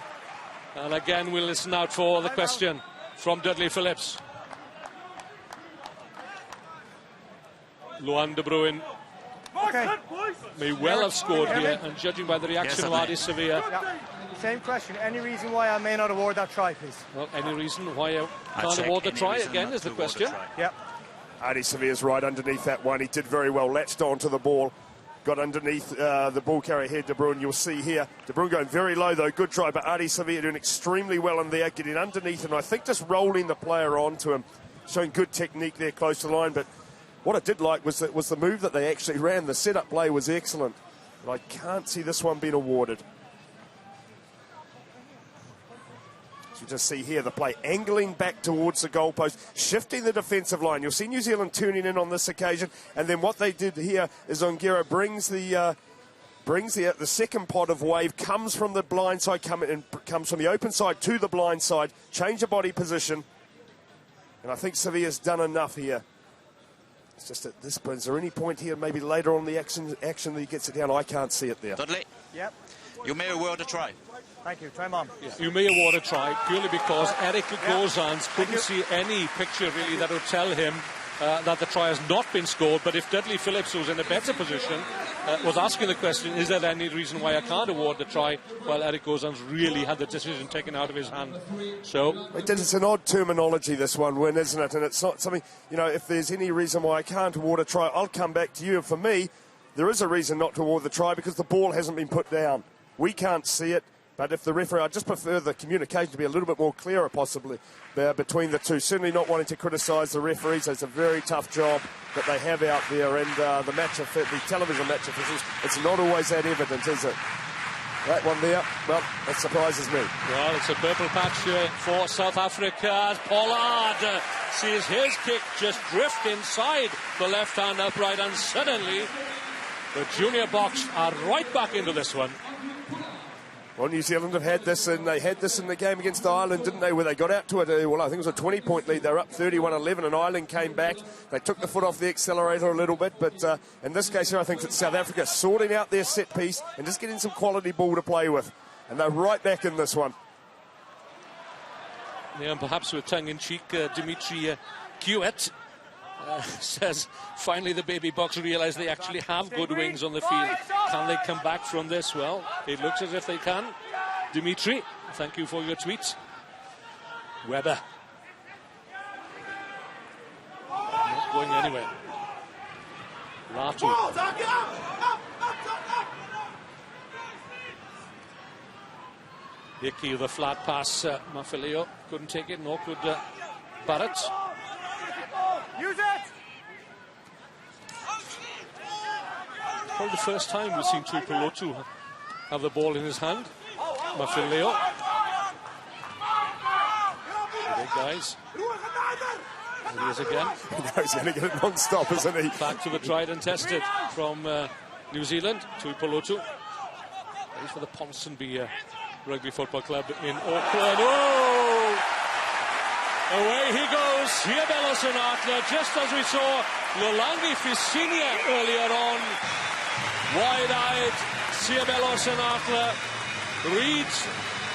And again, we'll listen out for the question from Dudley Phillips. Luan de Bruin may well have scored here, and judging by the reaction of Adi Sevilla. Yeah. Same question. Any reason why I may not award that try, please? Well, any reason why I can't award the try again is the question. Yep. Adi Sevilla's right underneath that one. He did very well, latched onto the ball, got underneath the ball carrier here, De Bruin. You'll see here, De Bruin going very low though, good try, but Adi Sevilla doing extremely well in there, getting underneath, and I think just rolling the player onto him, showing good technique there close to the line. But what I did like was the move that they actually ran. The setup play was excellent, but I can't see this one being awarded. So you just see here the play angling back towards the goalpost, shifting the defensive line. You'll see New Zealand tuning in on this occasion, and then what they did here is Ongera brings the second pod of wave, comes from the blind side, comes from the open side to the blind side, change the body position, and I think Sevilla's done enough here. It's just at this point, is there any point here maybe later on the action that he gets it down? I can't see it there. Dudley? Yep. You may award a try. Thank you. Try, Mom. Yeah. You may award a try purely because Eric Gozans couldn't see any picture really that would tell him that the try has not been scored. But if Dudley Phillips, who's in a better position, was asking the question, is there any reason why I can't award the try? Well, Eric Gozans really had the decision taken out of his hand. So it's an odd terminology, this one, Win, isn't it? And it's not something, if there's any reason why I can't award a try, I'll come back to you. And for me, there is a reason not to award the try because the ball hasn't been put down. We can't see it. But if the referee, I just prefer the communication to be a little bit more clearer, possibly, between the two. Certainly not wanting to criticise the referees. It's a very tough job that they have out there. And the television match officials, it's not always that evident, is it? That one there, well, that surprises me. Well, it's a purple patch for South Africa. Pollard sees his kick just drift inside the left-hand upright, and suddenly the junior box are right back into this one. Well, New Zealand have had this, and they had this in the game against Ireland, didn't they, where they got out to it, I think it was a 20-point lead. They were up 31-11, and Ireland came back. They took the foot off the accelerator a little bit, but in this case here, I think it's South Africa sorting out their set piece and just getting some quality ball to play with. And they're right back in this one. Yeah, and perhaps with tongue-in-cheek, Dimitri Kiewit says finally the baby Bucks realise they actually have good wings on the field. Can they come back from this? Well, it looks as if they can. Dimitri, thank you for your tweets. Webber. Not going anywhere. Latu. Hickey with a flat pass. Mafileo couldn't take it, nor could Barrett. Use it! Probably the first time we've seen Tuipulotu have the ball in his hand. Mafileo. Big guys. There he is again. He's going to get it non-stop, isn't he? Back to the tried and tested from New Zealand. Tuipulotu. Plays for the Ponsonby Rugby Football Club in Auckland. Oh! Away he goes. Siabelo Sinatla, just as we saw Lulangi Fisinia earlier on. Wide-eyed Siabelo Sinatla reads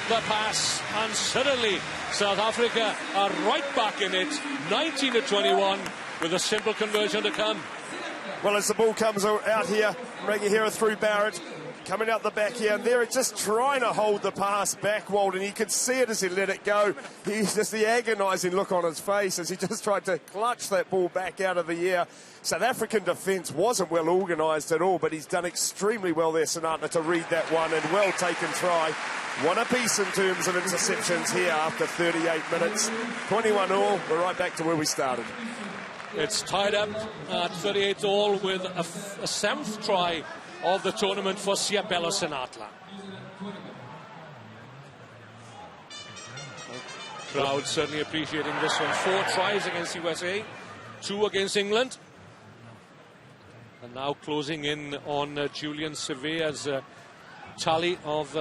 the pass, and suddenly South Africa are right back in it, 19-21, with a simple conversion to come. Well, as the ball comes out here, Regueira through Barrett, coming out the back here, and they're just trying to hold the pass back, Walden. You could see it as he let it go. He's just the agonising look on his face as he just tried to clutch that ball back out of the air. South African defence wasn't well organised at all, but he's done extremely well there, Sinatla, to read that one, and well taken try. One apiece in terms of interceptions here after 38 minutes. 21 all, we're right back to where we started. It's tied up at 38 all with a 7th try of the tournament for Siabelo Sinatla. Crowd certainly appreciating this one. 4 tries against USA, 2 against England. And now closing in on Julian Sevea's tally of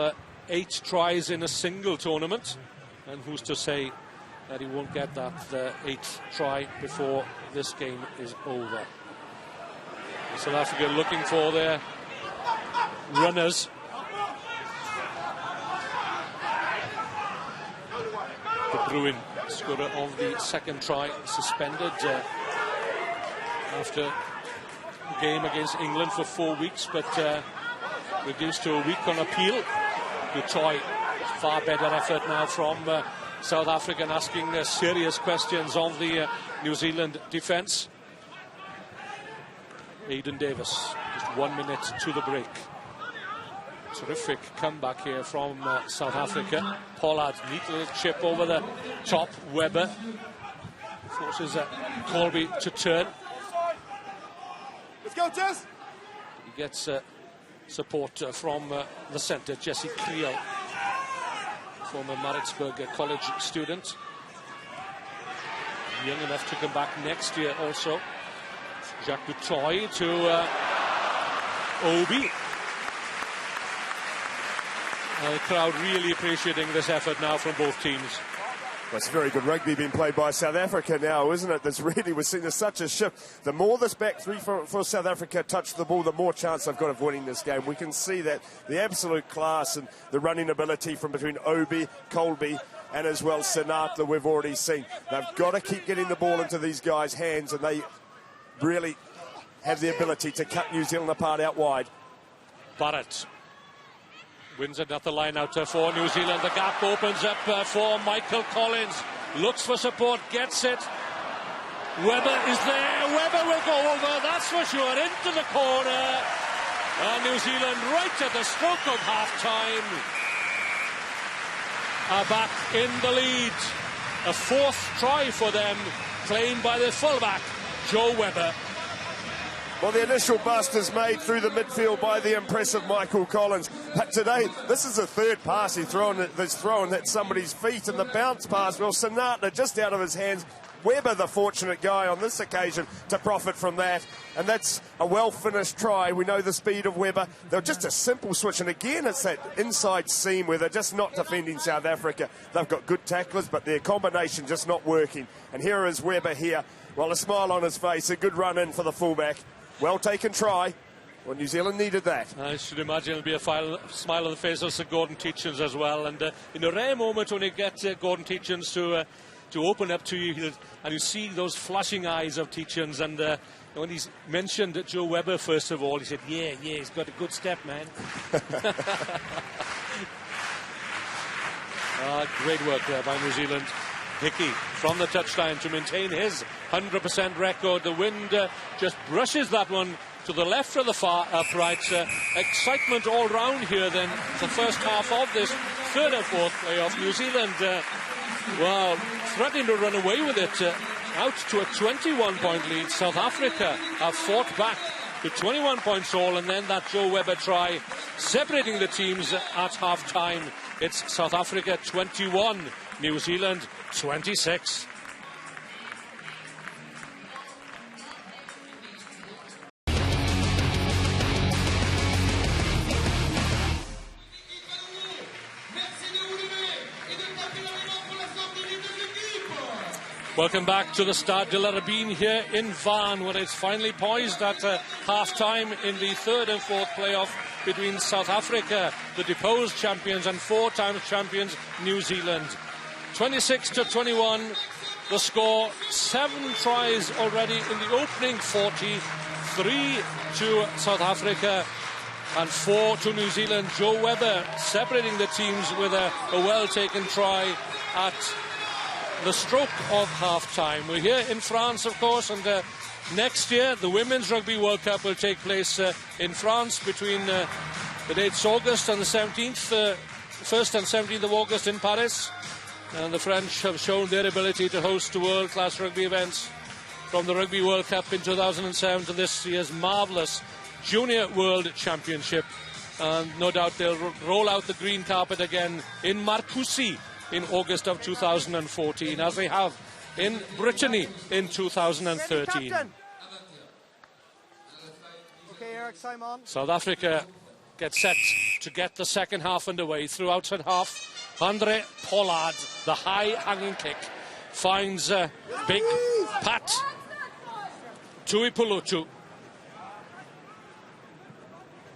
8 tries in a single tournament. And who's to say that he won't get that 8th try before this game is over. South Africa looking for their runners. De Bruin, scorer of the 2nd try, suspended after the game against England for 4 weeks, but reduced to a week on appeal. Du Toit, far better effort now from South Africa, asking serious questions of the New Zealand defence. Aidan Davis, just 1 minute to the break. Terrific comeback here from South Africa. Pollard, neat little chip over the top. Webber forces Colby to turn. Let's go, Jess! He gets support from the centre, Jesse Creel, former Maritzburg College student. Young enough to come back next year also. Jacques Du Toit to Obi. The crowd really appreciating this effort now from both teams. Well, it's very good rugby being played by South Africa now, isn't it? We're seeing there's such a shift. The more this back three for South Africa touch the ball, the more chance they've got of winning this game. We can see that the absolute class and the running ability from between Obi, Colby, and as well Sinatla we've already seen. They've got to keep getting the ball into these guys' hands, and they really have the ability to cut New Zealand apart out wide. Barrett wins another line out for New Zealand. The gap opens up for Michael Collins. Looks for support, gets it. Webber is there. Webber will go over, that's for sure, into the corner. And New Zealand right at the stroke of half-time are back in the lead. A 4th try for them, claimed by the fullback, Joe Webber. Well, the initial bust is made through the midfield by the impressive Michael Collins. But today, this is the 3rd pass he's thrown at somebody's feet, and the bounce pass, well, Sinatla just out of his hands. Webber, the fortunate guy on this occasion to profit from that. And that's a well-finished try. We know the speed of Webber. They're just a simple switch. And again, it's that inside seam where they're just not defending South Africa. They've got good tacklers, but their combination just not working. And here is Webber here. Well, a smile on his face, a good run in for the fullback. Well taken try. Well, New Zealand needed that. I should imagine it'll be a smile on the face of Sir Gordon Tietjens as well. And in a rare moment when you get Gordon Tietjens to to open up to you, and you see those flashing eyes of Tietjens. And when he's mentioned Joe Webber, first of all, he said, yeah, he's got a good step, man. Great work there by New Zealand. Hickey from the touchline to maintain his 100% record. The wind just brushes that one to the left of the far upright. Excitement all round here then. The first half of this third and fourth playoff. New Zealand, threatening to run away with it. Out to a 21-point lead. South Africa have fought back to 21 points all, and then that Joe Webber try separating the teams at half-time. It's South Africa 21, New Zealand 26. Welcome back to the Stade de la Rabine here in Vannes, where it's finally poised at half-time in the third and fourth playoff between South Africa, the deposed champions, and four-time champions New Zealand. 26-21, the score. 7 tries already in the opening 40. 3 to South Africa and 4 to New Zealand. Joe Webber separating the teams with a well-taken try at the stroke of half-time. We're here in France, of course, and next year the Women's Rugby World Cup will take place in France between the dates August and the 17th, 1st and 17th of August in Paris. And the French have shown their ability to host world-class rugby events, from the Rugby World Cup in 2007 to this year's marvellous Junior World Championship. And no doubt they'll roll out the green carpet again in Marcoussis in August of 2014, as they have in Brittany in 2013. Okay, Eric, time on. South Africa get set to get the second half underway. Throughout at half, Andre Pollard, the high-hanging kick, finds Big Pat Tuipulotu,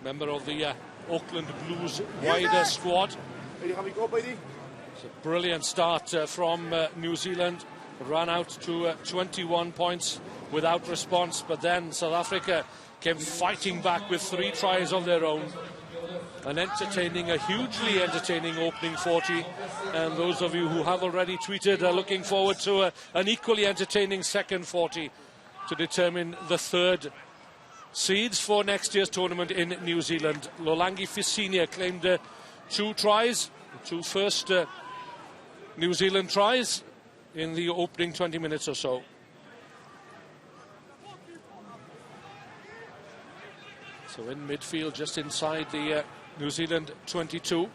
member of the Auckland Blues wider squad. It's a brilliant start from New Zealand. Ran out to 21 points without response, but then South Africa came fighting back with 3 tries of their own. A hugely entertaining opening 40. And those of you who have already tweeted are looking forward to an equally entertaining second 40 to determine the third seeds for next year's tournament in New Zealand. Lolangi Fisinia claimed 2 tries, 2 first New Zealand tries in the opening 20 minutes or so. So in midfield, just inside the New Zealand 22.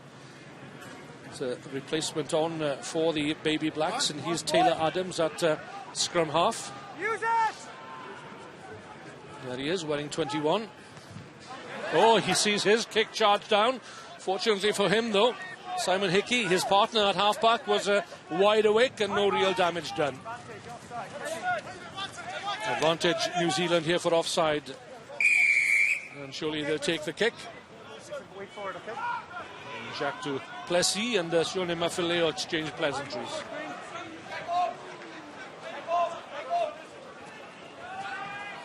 It's a replacement on for the Baby Blacks, and here's Taylor Adams at scrum half. Use it! There he is, wearing 21. Oh, he sees his kick charge down. Fortunately for him, though, Simon Hickey, his partner at halfback, was wide awake and no real damage done. Advantage New Zealand here for offside. And surely they'll take the kick. Wait for it, okay? And Jacques du Plessis and Sione Mafileo exchange pleasantries.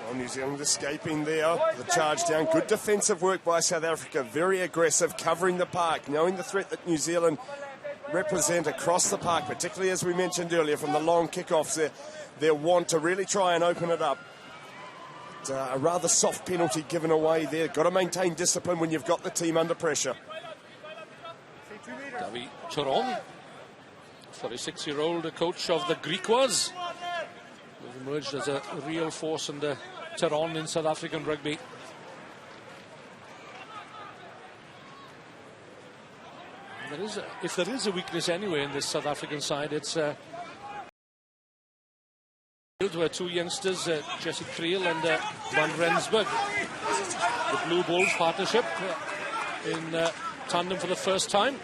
Well, New Zealand escaping there. The charge down. Good defensive work by South Africa. Very aggressive, covering the park, knowing the threat that New Zealand represent across the park, particularly as we mentioned earlier from the long kickoffs. Their want to really try and open it up. A rather soft penalty given away there. Got to maintain discipline when you've got the team under pressure. Davi Turon, 46-year-old coach of the Griquas, who's emerged as a real force in the Turon in South African rugby. If there is a weakness anyway in this South African side, it's where 2 youngsters, Jesse Creel and Van Rensburg, the Blue Bulls partnership in tandem for the first time.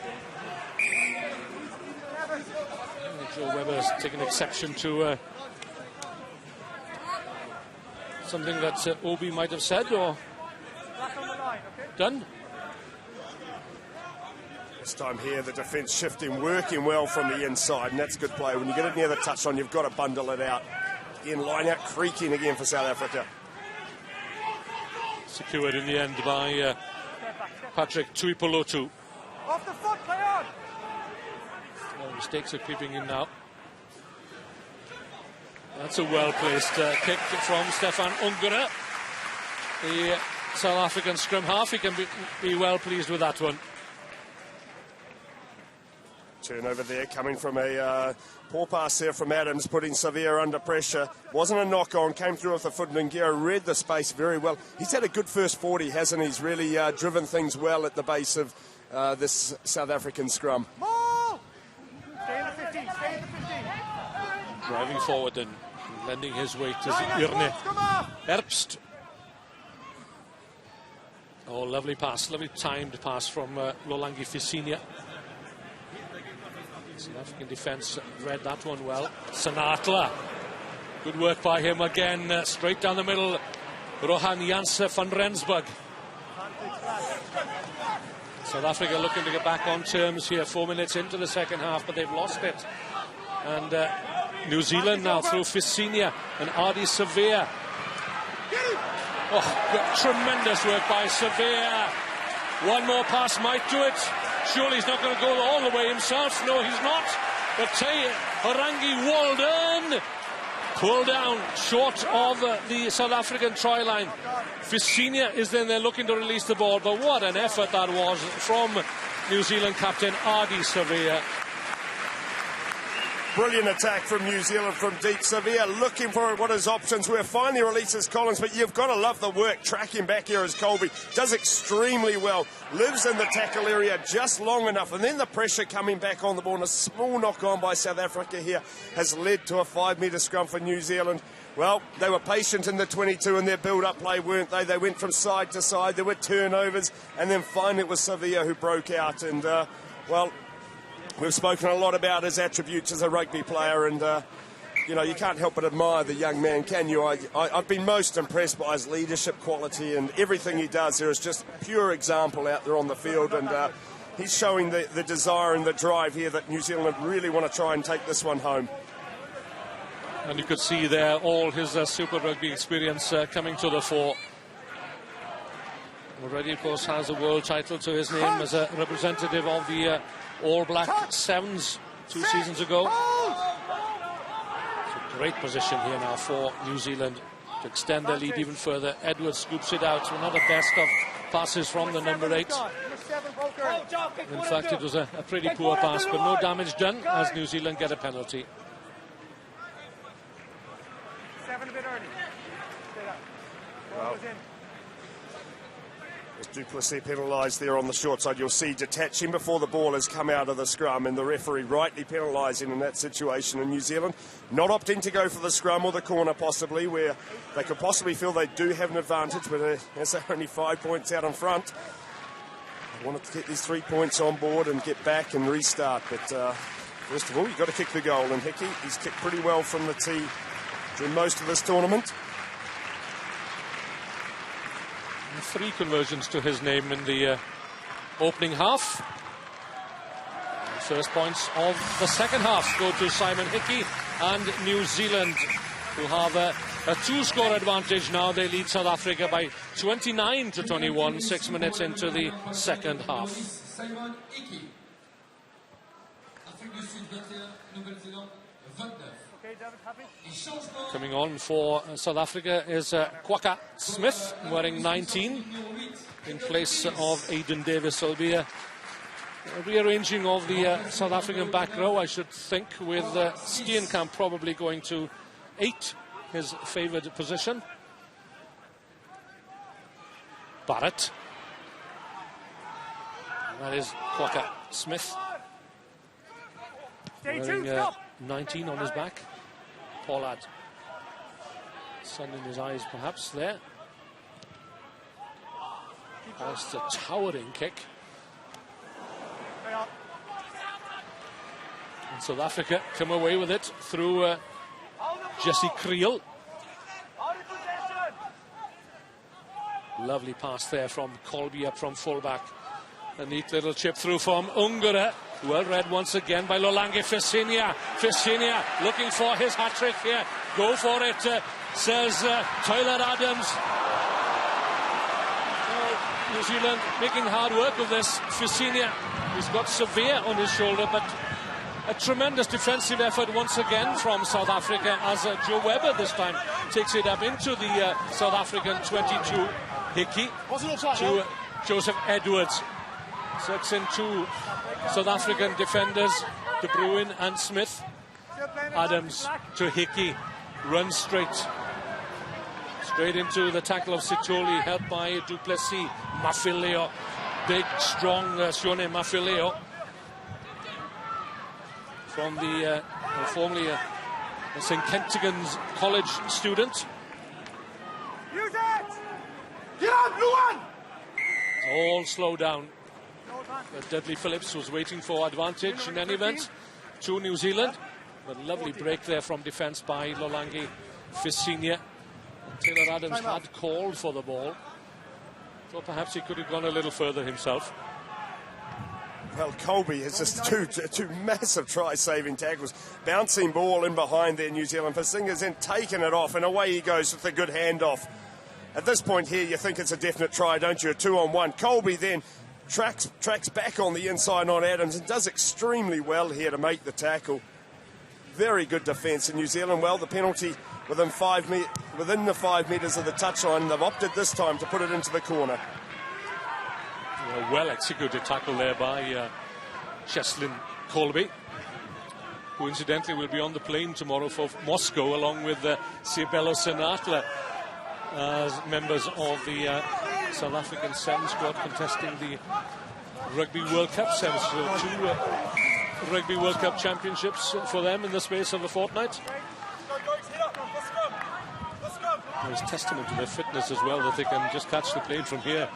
Joe Webber's taken exception to something that Obi might have said or done. This time here, the defence shifting, working well from the inside, and that's good play. When you get it near the touchline, you've got to bundle it out. Again, line out, creaking again for South Africa. Secured in the end by Patrick Tuipolotu. Off the foot, play on! No mistakes are creeping in now. That's a well-placed kick from Stefan Ungara, the South African scrum half. He can be well pleased with that one. Turnover there coming from a poor pass there from Adams, putting Sevilla under pressure. Wasn't a knock-on, came through with the foot, and Ngero read the space very well. He's had a good first 40, hasn't he? He's really driven things well at the base of this South African scrum. Stay in the 15, stay in the 15. Driving forward and lending his weight to Irne Herbst. Oh, lovely pass, lovely timed pass from Lolangi Fisinia. South African defence read that one well. Sanatla, good work by him again, straight down the middle. Rohan Janse van Rensburg. South Africa looking to get back on terms here, 4 minutes into the second half, but they've lost it. And New Zealand now through Fisinia and Adi Sevilla. Oh, tremendous work by Sevilla. One more pass might do it. Surely he's not going to go all the way himself. No, he's not. But Harangi Walden pulled down short of the South African try line. Fisinia is then there looking to release the ball. But what an effort that was from New Zealand captain Adi Sevilla. Brilliant attack from New Zealand from deep. Sevilla looking for what his options were. Finally releases Collins, but you've got to love the work. Tracking back here as Colby does extremely well. Lives in the tackle area just long enough, and then the pressure coming back on the ball. And a small knock on by South Africa here has led to a 5-metre scrum for New Zealand. Well, they were patient in the 22 in their build-up play, weren't they? They went from side to side. There were turnovers, and then finally it was Sevilla who broke out. And, well, we've spoken a lot about his attributes as a rugby player, and, you know, you can't help but admire the young man, can you? I've been most impressed by his leadership quality, and everything he does there is just pure example out there on the field, and he's showing the desire and the drive here that New Zealand really want to try and take this one home. And you could see there all his Super Rugby experience coming to the fore. Already, of course, has a world title to his name as a representative of the All Black Sevens 2 seasons ago. It's a great position here now for New Zealand to extend their lead even further. Edwards scoops it out. Another best of passes from the number 8. In fact, it was a pretty poor pass, but no damage done as New Zealand get a penalty. 7 a bit early. Well, Du Plessis penalised there on the short side. You'll see detaching before the ball has come out of the scrum, and the referee rightly penalising in that situation. In New Zealand not opting to go for the scrum or the corner possibly, where they could possibly feel they do have an advantage, but as they're only 5 points out in front, they wanted to get these 3 points on board and get back and restart. But first of all, you've got to kick the goal, and Hickey, he's kicked pretty well from the tee during most of this tournament. 3 conversions to his name in the opening half. First points of the second half go to Simon Hickey and New Zealand, who have a 2-score advantage now. They lead South Africa by 29-21, 6 minutes into the second half. Simon Hickey. Afrique du Sud 21, Nouvelle-Zélande 29. Okay, David, happy? Coming on for South Africa is Kwaka Smith, wearing 19 in place of Aidan Davis. So it'll be a rearranging of the South African back row, I should think, with Steenkamp probably going to 8, his favoured position. Barrett. That is Kwaka Smith, wearing 19 on his back. Pollard, sun in his eyes perhaps there. That's a towering kick. And South Africa come away with it through Jesse Creel. Lovely pass there from Colby up from fullback. A neat little chip through from Ungara. Well read once again by Lolange Fisinia. Fisinia looking for his hat-trick here. Go for it, says Tyler Adams. New Zealand making hard work of this. Fisinia, he's got severe on his shoulder, but a tremendous defensive effort once again from South Africa as Joe Webber this time takes it up into the South African 22. Hickey to Joseph Edwards. 6 in 2 South African defenders, De Bruin and Smith. Adams to Hickey, runs straight into the tackle of Sitoli, helped by Du Plessis. Mafileo, big, strong Sione Mafileo from the formerly a St. Kentigern's College student. Use it! Get up, Luan! All slow down. Dudley Phillips was waiting for advantage in any event to New Zealand. But lovely break there from defence by Lolange Fisinia. Taylor Adams had called for the ball. Thought perhaps he could have gone a little further himself. Well, Colby has just two massive try-saving tackles. Bouncing ball in behind there, New Zealand. Fasinga's then taken it off, and away he goes with a good handoff. At this point here, you think it's a definite try, don't you? A 2-on-1. Colby then tracks back on the inside on Adams and does extremely well here to make the tackle. Very good defence in New Zealand. Well, the penalty within the 5 metres of the touchline. They've opted this time to put it into the corner. A well-executed tackle there by Cheslin Colby, who incidentally will be on the plane tomorrow for Moscow along with Sibelo Senatla as members of the South African 7 squad contesting the Rugby World Cup 7. So 2 Rugby World Cup championships for them in the space of a fortnight. It's testament to their fitness as well that they can just catch the plane from here.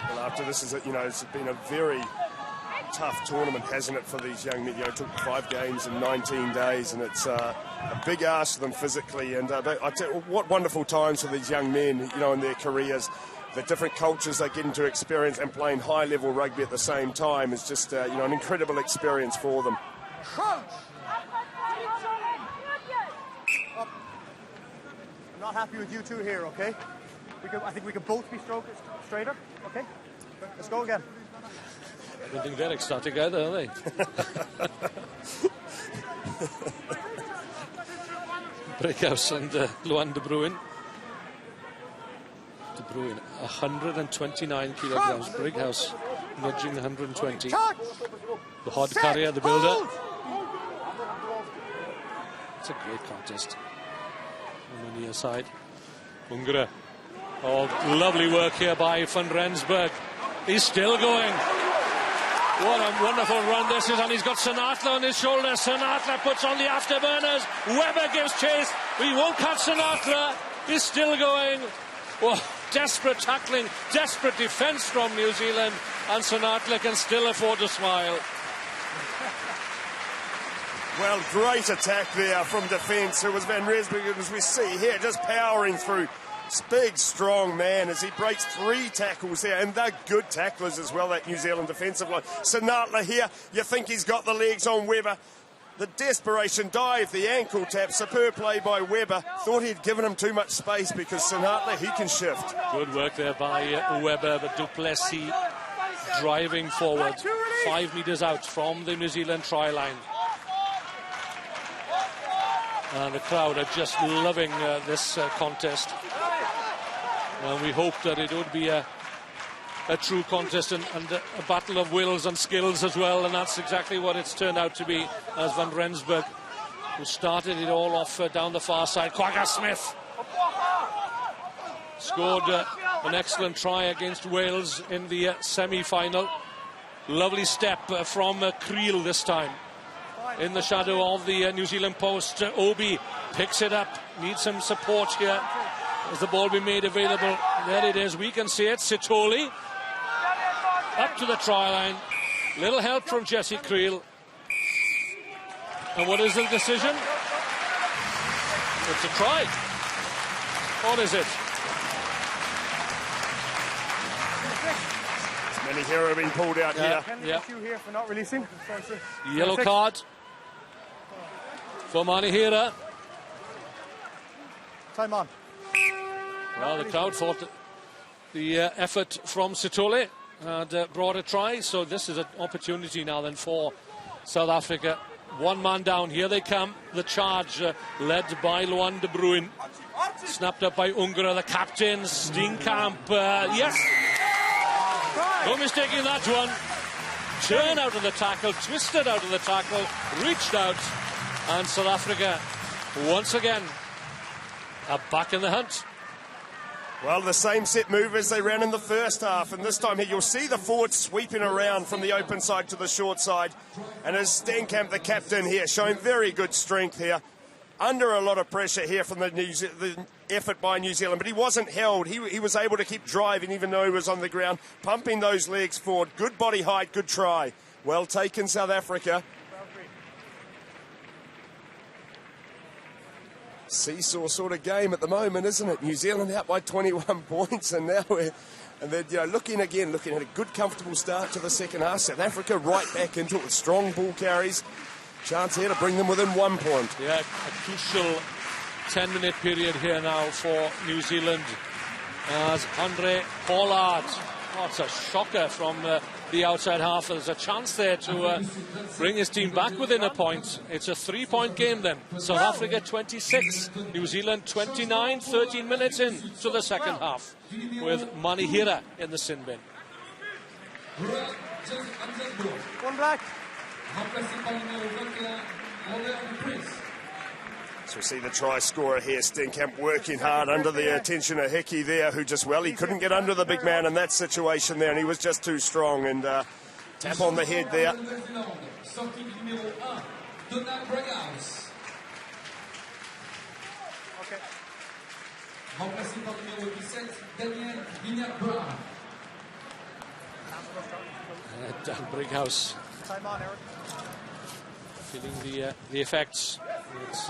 Well, after this is it's been a very tough tournament, hasn't it, for these young men? It took 5 games in 19 days, and it's a big ask for them physically. And I tell you, what wonderful times for these young men, in their careers. The different cultures they get into experience and playing high-level rugby at the same time is just, an incredible experience for them. I'm not happy with you two here, okay? I think we can both be straighter, okay? Let's go again. I don't think they're ecstatic either, are they? Breakhouse and Luan De Bruin. De Bruin, 129 kilograms. Breakhouse nudging 120. The hard carrier, the builder. It's a great contest. On the near side. Ungara. Oh, lovely work here by Van Rensburg. He's still going. What a wonderful run this is, and he's got Senatla on his shoulder. Senatla puts on the afterburners. Webber gives chase. We won't catch Senatla. He's still going. Oh, desperate tackling, desperate defence from New Zealand, and Senatla can still afford to smile. Well, great attack there from defence. It was Van Rensburg, as we see here, just powering through. Big, strong man as he breaks 3 tackles there, and they're good tacklers as well, that New Zealand defensive line. Senatla here, you think he's got the legs on Webber. The desperation dive, the ankle tap, superb play by Webber. Thought he'd given him too much space because Senatla, he can shift. Good work there by Webber, but Du Plessis driving forward 5 metres out from the New Zealand try line. And the crowd are just loving this contest. And we hope that it would be a true contest and a battle of wills and skills as well. And that's exactly what it's turned out to be, as Van Rensburg, who started it all off down the far side. Quagga Smith scored an excellent try against Wales in the semi-final. Lovely step from Creel this time. In the shadow of the New Zealand post, Obi picks it up, needs some support here as the ball be made available. There it is, we can see it. Sitoli up to the try line. Little help from Jesse Creel. And what is the decision? It's a try. What is it? Many here have been pulled out here. Penalty issue here for not releasing. Yellow card for Manihira. Time on. Well, the crowd thought that the effort from Sitole had brought a try, so this is an opportunity now then for South Africa. One man down, here they come, the charge led by Luan de Bruin, snapped up by Ungra, the captain, Steenkamp, yes, no mistaking that one, turn out of the tackle, twisted out of the tackle, reached out, and South Africa once again are back in the hunt. Well, the same set move as they ran in the first half, and this time here you'll see the forward sweeping around from the open side to the short side, and as Steenkamp, the captain here, showing very good strength here, under a lot of pressure here from the effort by New Zealand, but he wasn't held. He was able to keep driving even though he was on the ground, pumping those legs forward. Good body height, good try. Well taken, South Africa. Seesaw sort of game at the moment, isn't it? New Zealand out by 21 points, and now they're looking at a good, comfortable start to the second half. South Africa right back into it with strong ball carries. Chance here to bring them within 1 point. Yeah, a crucial 10-minute period here now for New Zealand as Andre Pollard. Oh, it's a shocker from the outside half. There's a chance there to bring his team back within a point. It's a 3-point game then. South Africa 26, New Zealand 29, 13 minutes in to the second half with Manihira in the sin bin. One black. So we see the try scorer here, Steenkamp, working hard under the attention of Hickey there, who he couldn't get under the big man in that situation there, and he was just too strong, and tap on the head there. Dan Brighouse feeling the effects. It's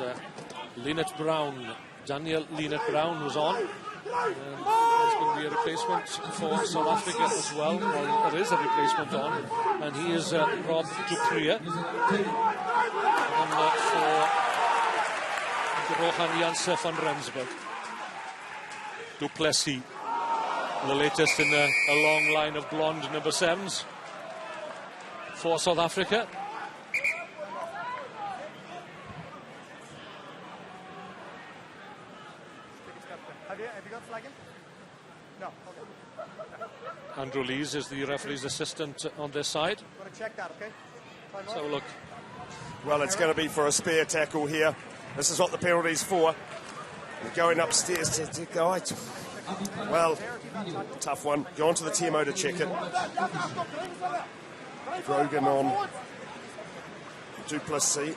Leonard Brown. Daniel Leonard Brown was on. And there's going to be a replacement for South Africa as well. Well, there is a replacement on, and he is Rob Dupria. And for Rohan Janse van Rensburg. Du Plessis, the latest in a long line of blonde number 7s for South Africa. Have you got flagging? No. Okay. Andrew Lees is the referee's assistant on this side. I'm going to check that, okay? Let's have a look. Well, it's going to be for a spare tackle here. This is what the penalty's for. We're going upstairs to go out. Well, tough one. Go on to the TMO to check it. Grogan on Du Plessis.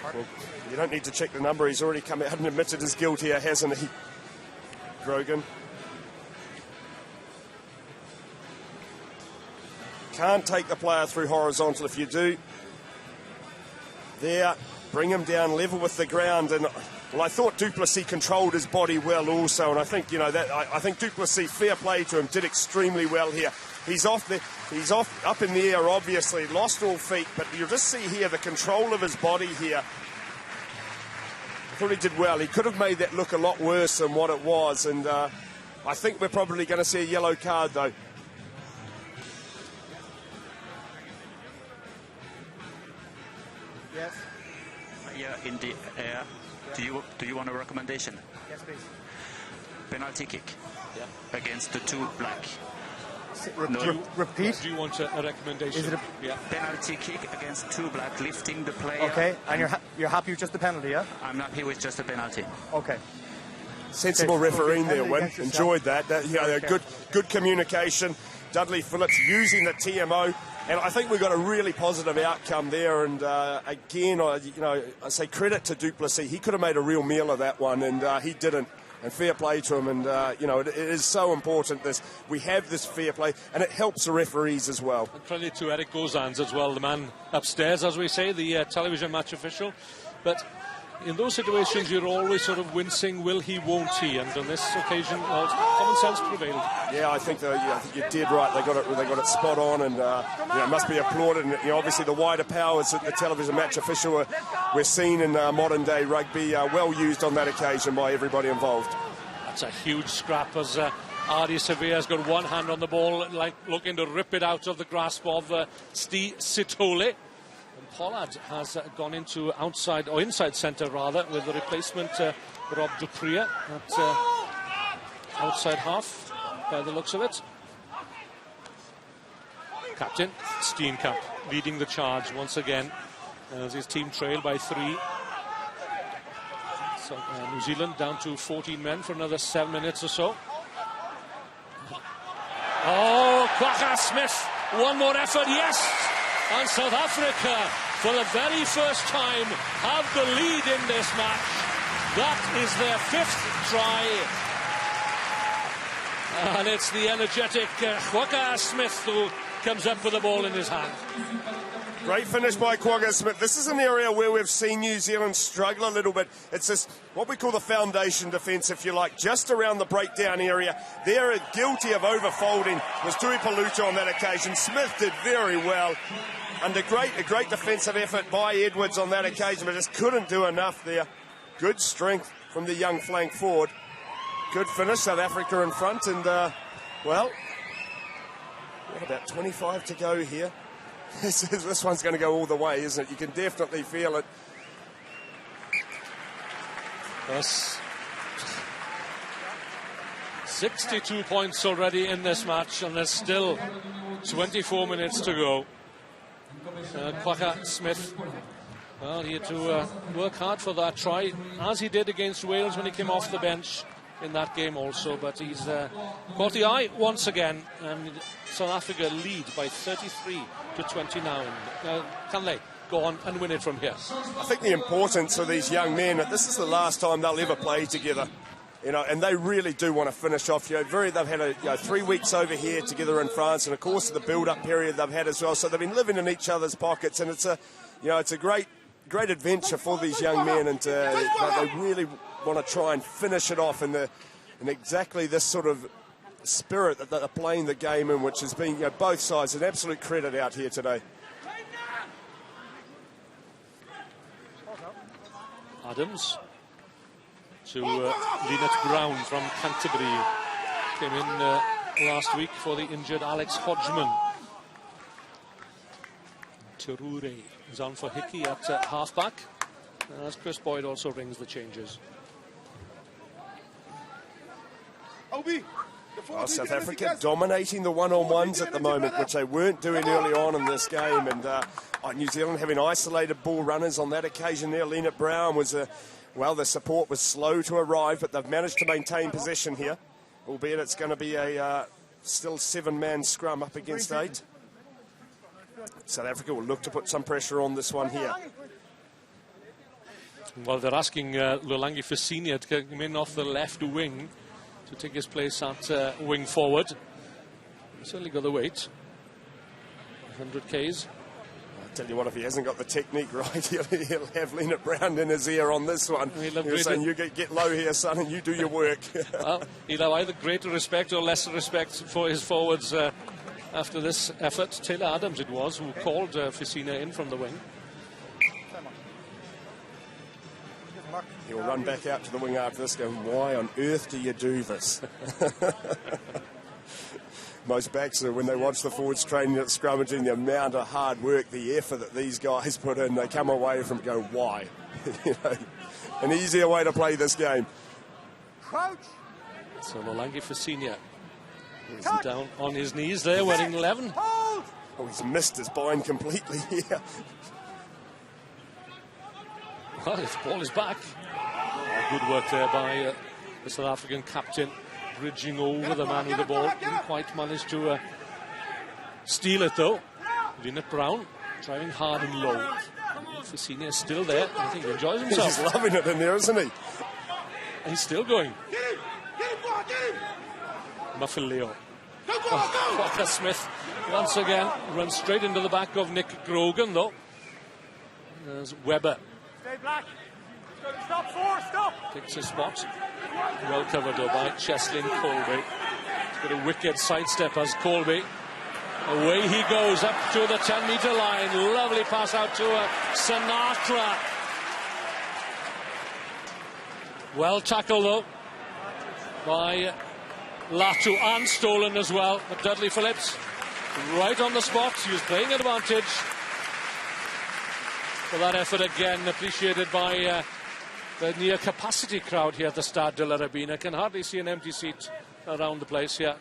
Well, you don't need to check the number. He's already come out and admitted his guilt here, hasn't he? Grogan. Can't take the player through horizontal. If you do, there, bring him down level with the ground. And well, I thought Du Plessis controlled his body well also, and I think I think Du Plessis, fair play to him, did extremely well here. He's off up in the air, obviously, lost all feet, but you'll just see here the control of his body here. I thought he did well. He could have made that look a lot worse than what it was, and I think we're probably going to see a yellow card, though. Yes. Yeah, in the air. Do you want a recommendation? Yes, please. Penalty kick against the 2 black. Repeat. Do you want a recommendation? Is it penalty kick against 2 black, lifting the player? Okay, and you're happy with just the penalty, yeah? I'm not here with just a penalty. Okay. Sensible refereeing there, Win. Enjoyed that. Good communication. Dudley Phillips using the TMO, and I think we got a really positive outcome there. And again, I say credit to Du Plessis. He could have made a real meal of that one, and he didn't. And fair play to him, and it is so important that we have this fair play, and it helps the referees as well. And credit to Eric Gozans as well, the man upstairs, as we say, the television match official. But in those situations, you're always sort of wincing, will he, won't he? And on this occasion, common sense prevailed. Yeah, I think you did right. They got it spot on, and it must be applauded. And obviously, the wider powers that the television match official we're seen in modern day rugby well used on that occasion by everybody involved. That's a huge scrap as Adi Severe's got one hand on the ball, like looking to rip it out of the grasp of Steve Sitole. Pollard has gone into outside, or inside centre rather, with the replacement Rob Dupree at outside half, by the looks of it. Captain Steenkamp leading the charge once again as his team trail by 3. So New Zealand down to 14 men for another 7 minutes or so. Oh, Kwagga Smith, one more effort, yes! And South Africa, for the very first time, have the lead in this match. That is their 5th try. And it's the energetic Kwagga Smith who comes up with the ball in his hand. Great finish by Kwagga Smith. This is an area where we've seen New Zealand struggle a little bit. It's this, what we call the foundation defence, if you like, just around the breakdown area. They're guilty of overfolding. It was Tui Paluta on that occasion. Smith did very well. And a great defensive effort by Edwards on that occasion, but just couldn't do enough there. Good strength from the young flank forward. Good finish, South Africa in front, and, well, what, about 25 to go here. This one's going to go all the way, isn't it? You can definitely feel it. Yes. 62 points already in this match, and there's still 24 minutes to go. Kwagga Smith, well, he had to work hard for that try, as he did against Wales when he came off the bench in that game also, but he's caught the eye once again, and South Africa lead by 33 to 29. Can they go on and win it from here? I think the importance of these young men, that this is the last time they'll ever play together. And they really do want to finish off. They've had 3 weeks over here together in France, and of course the build-up period they've had as well. So they've been living in each other's pockets, and it's a great adventure for these young men, and they really want to try and finish it off in exactly this sort of spirit that they're playing the game in, which has been both sides an absolute credit out here today. Adams to Lynette Brown from Canterbury. Came in last week for the injured Alex Hodgman. Terure is on for Hickey at halfback, as Chris Boyd also rings the changes. Well, South Africa dominating the one-on-ones at the moment, which they weren't doing early on in this game, and New Zealand having isolated ball runners on that occasion there. Lynette Brown was well, the support was slow to arrive, but they've managed to maintain possession here, albeit it's going to be a still 7-man scrum up against 8. South Africa will look to put some pressure on this one here. Well, they're asking Lulangi Fasini to come in off the left wing to take his place at wing forward. He's certainly got the weight. 100 Ks. I tell you what, if he hasn't got the technique right, he'll have Lynette Brown in his ear on this one. He'll saying, you get low here, son, and you do your work. Well, he'll have either greater respect or lesser respect for his forwards after this effort. Taylor Adams it was who called Fasina in from the wing. He'll run back out to the wing after this, going, why on earth do you do this? Most backs, when they watch the forwards training at scrummaging, the amount of hard work, the effort that these guys put in, they come away from it, go, why? An easier way to play this game. So Lulangi Fasina is down on his knees there, wearing 11. Oh, he's missed his bind completely here. Well, his ball is back. Good work there by the South African captain, bridging over the man with the ball. Didn't quite manage to steal it though. Lynette Brown driving hard and low. Fasina is still there. I think he enjoys himself. He's loving it in there, isn't he? And he's still going. Mafileo. Kwagga Smith once again runs straight into the back of Nick Grogan though. There's Webber. Takes his spot. Well covered though by Cheslin Colby. He's got a wicked sidestep as Colby. Away he goes up to the 10-metre line. Lovely pass out to Sinatra. Well tackled though by Latu, and stolen as well. But Dudley Phillips right on the spot. He was playing advantage. For that effort again, appreciated by the near capacity crowd here at the Stade de la Rabine. I can hardly see an empty seat around the place here.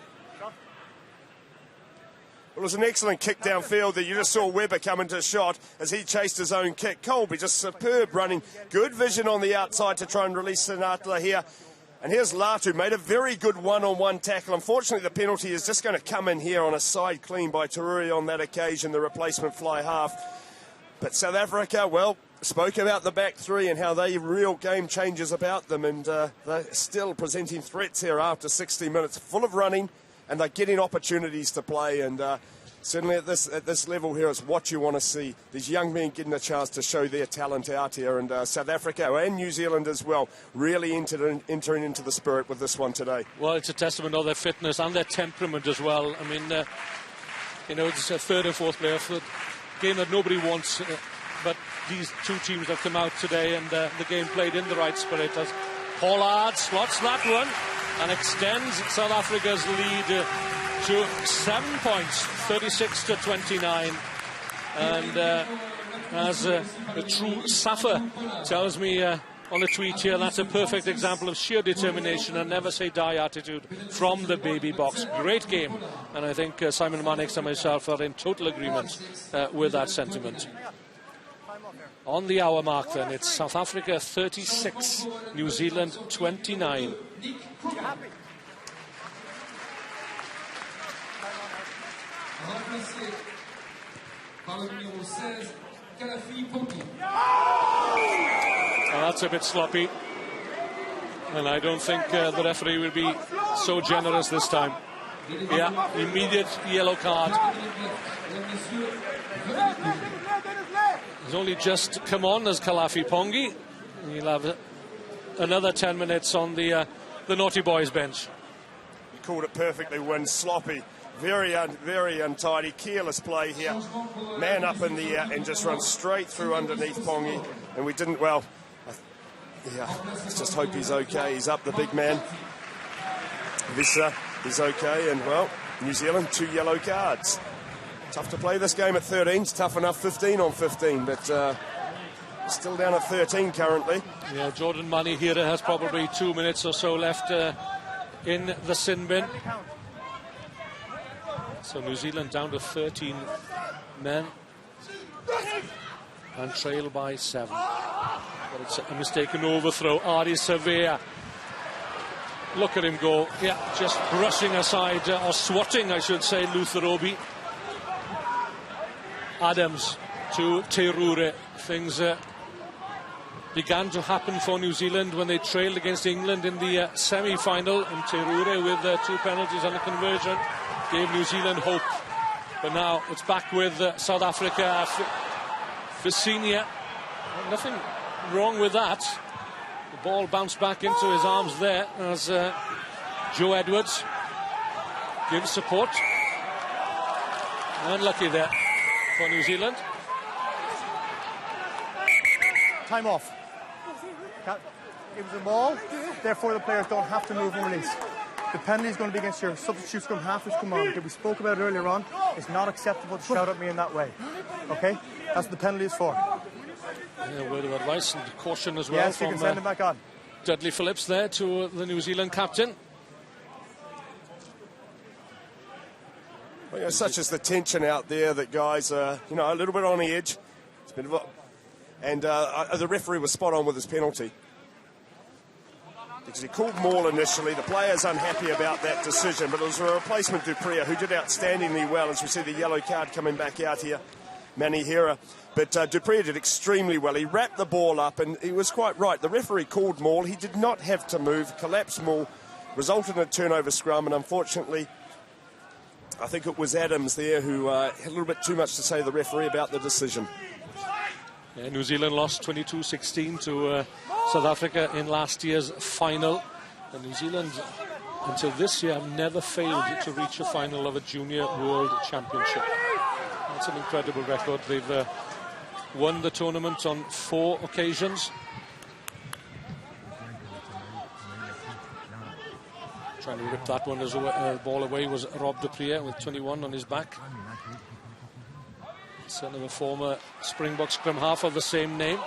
It was an excellent kick downfield that you just saw Webber come into a shot as he chased his own kick. Colby just superb running, good vision on the outside to try and release Sinatra here. And here's Latu, made a very good one-on-one tackle. Unfortunately, the penalty is just going to come in here on a side clean by Teruri on that occasion, the replacement fly half. But South Africa, well, spoke about the back three and how they real game changers about them, and they're still presenting threats here after 60 minutes, full of running, and they're getting opportunities to play. And certainly at this level here, it's what you want to see. These young men getting a chance to show their talent out here, and South Africa and New Zealand as well really entering into the spirit with this one today. Well, it's a testament of their fitness and their temperament as well. I mean, it's a third and fourth player for game that nobody wants, but these two teams have come out today, and the game played in the right spirit as Pollard slots that one and extends South Africa's lead to 7 points, 36-29. And as a true Safa tells me on a tweet here, that's a perfect example of sheer determination and never say die attitude from the baby box. Great game, and I think Simon Mannix and myself are in total agreement with that sentiment. On the hour mark then, it's South Africa 36, New Zealand 29. That's a bit sloppy, and I don't think the referee will be so generous this time. Yeah, immediate yellow card. He's only just come on as Kalafi Pongi. He'll have another 10 minutes on the naughty boys bench. You called it perfectly, Win. Sloppy. Very untidy, careless play here. Man up in the air and just run straight through underneath Pongi. And we didn't, well, let's just hope he's okay. He's up, the big man. Vissa is okay, and, well, New Zealand, 2 yellow cards. Tough to play this game at 13. It's tough enough 15 on 15, but still down at 13 currently. Yeah, Jordan Manihira has probably 2 minutes or so left in the sin bin. So New Zealand down to 13 men and trail by 7. But it's a mistaken overthrow. Ari Savea. Look at him go. Yeah, just brushing aside, or swatting, I should say, Luther Obi. Adams to Terure. Things began to happen for New Zealand when they trailed against England in the semi-final. And Terure, with 2 penalties and a conversion, gave New Zealand hope. But now it's back with South Africa. Vicinia. Nothing wrong with that. The ball bounced back into his arms there as Joe Edwards gives support. Unlucky there for New Zealand. Time off. It was a maul, therefore the players don't have to move and release. The penalty is going to be against your substitute scrum half which come on. We spoke about it earlier on. It's not acceptable to shout at me in that way. Okay? That's what the penalty is for. Yeah, a word of advice and caution as well. Yes, you can send him back on. Dudley Phillips there to the New Zealand captain. Well, such as the tension out there that guys are, a little bit on the edge. It's been, and the referee was spot on with his penalty. Because he called maul initially. The player's unhappy about that decision, but it was a replacement Dupree who did outstandingly well, as we see the yellow card coming back out here, Manihira. But Dupree did extremely well. He wrapped the ball up, and he was quite right. The referee called maul. He did not have to move. Collapsed maul resulted in a turnover scrum, and unfortunately, I think it was Adams there who had a little bit too much to say to the referee about the decision. Yeah, New Zealand lost 22-16 to South Africa in last year's final. And New Zealand, until this year, have never failed to reach a final of a Junior World Championship. That's an incredible record. They've won the tournament on 4 occasions. Trying to rip that one as a ball away was Rob Duprier with 21 on his back. Son of a former Springbok scrum half of the same name.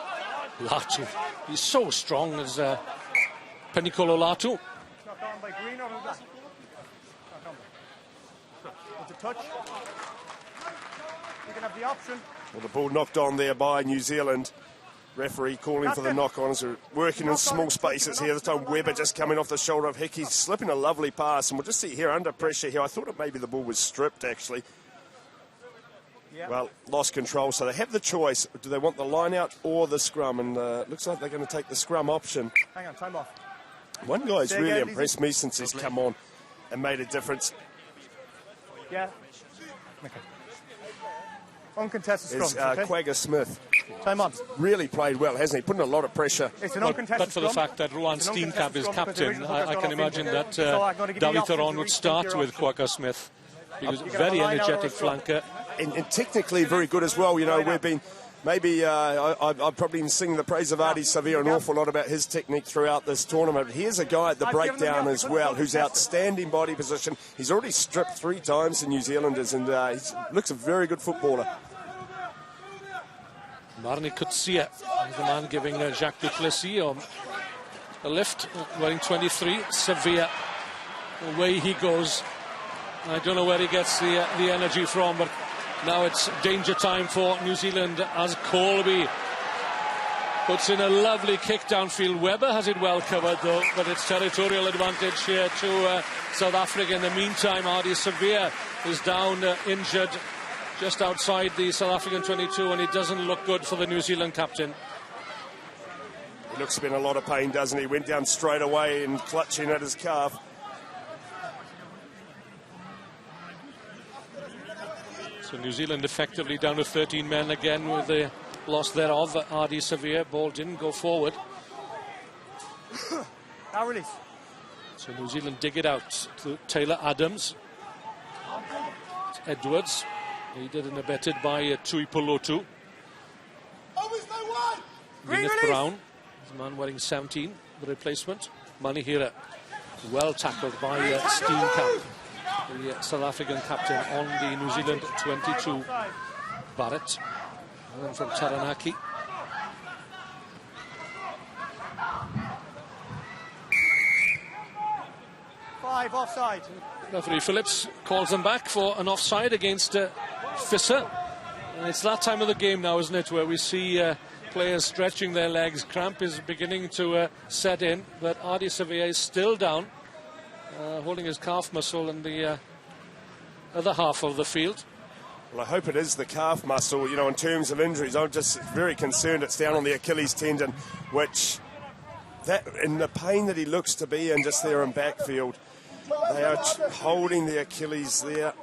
Latu. He's so strong as Penikolo Latu. Knocked on by Green or black? With the touch. You can have the option. Well, the ball knocked on there by New Zealand. Referee calling for the knock-on as we're working in small spaces here. This time Webber just coming off the shoulder of Hickey, slipping a lovely pass. And we'll just see here, under pressure here. I thought it maybe the ball was stripped, actually. Yeah. Well, lost control, so they have the choice. Do they want the line out or the scrum? And looks like they're going to take the scrum option. Hang on, time off. One guy's really impressed me since he's come on and made a difference. Yeah. Okay. Uncontested Is scrum. Quagga Smith. Time on. Really played well, hasn't he? Putting a lot of pressure. It's an uncontested but for the fact that Ruan Steenkamp is captain, I can imagine that David Theron would start with Quagga Smith. He was a very energetic flanker. And technically very good as well. You know, we've been... Maybe I've probably been singing the praise of Ardie Savea an awful lot about his technique throughout this tournament. Here's a guy at the breakdown as well who's outstanding body position. He's already stripped 3 times the New Zealanders, and he looks a very good footballer. Marnie Kutsia is the man giving Jacques Duplessis a lift, wearing 23. Savea, away he goes. I don't know where he gets the energy from, but now it's danger time for New Zealand as Colby puts in a lovely kick downfield. Webber has it well covered though, but it's territorial advantage here to South Africa. In the meantime, Ardie Savea is down injured just outside the South African 22, and it doesn't look good for the New Zealand captain. He looks to be in a lot of pain, doesn't he? Went down straight away and clutching at his calf. So New Zealand effectively down to 13 men again with the loss thereof. Ardie Savea, ball didn't go forward. Now release. So New Zealand dig it out to Taylor Adams. It's Edwards. Aided and abetted by Tui Polotu. Gwyneth Brown, the man wearing 17, the replacement. Manihira, well tackled by Steenkamp, the South African captain, on the New Zealand 22. Barrett, and then from Taranaki. Five offside. Referee Phillips calls them back for an offside against Fisser. And it's that time of the game now, isn't it, where we see players stretching their legs. Cramp is beginning to set in, but Ardie Savea is still down, holding his calf muscle in the other half of the field. Well, I hope it is the calf muscle. You know, in terms of injuries, I'm just very concerned it's down on the Achilles tendon, which, that in the pain that he looks to be in just there in backfield, they are holding the Achilles there.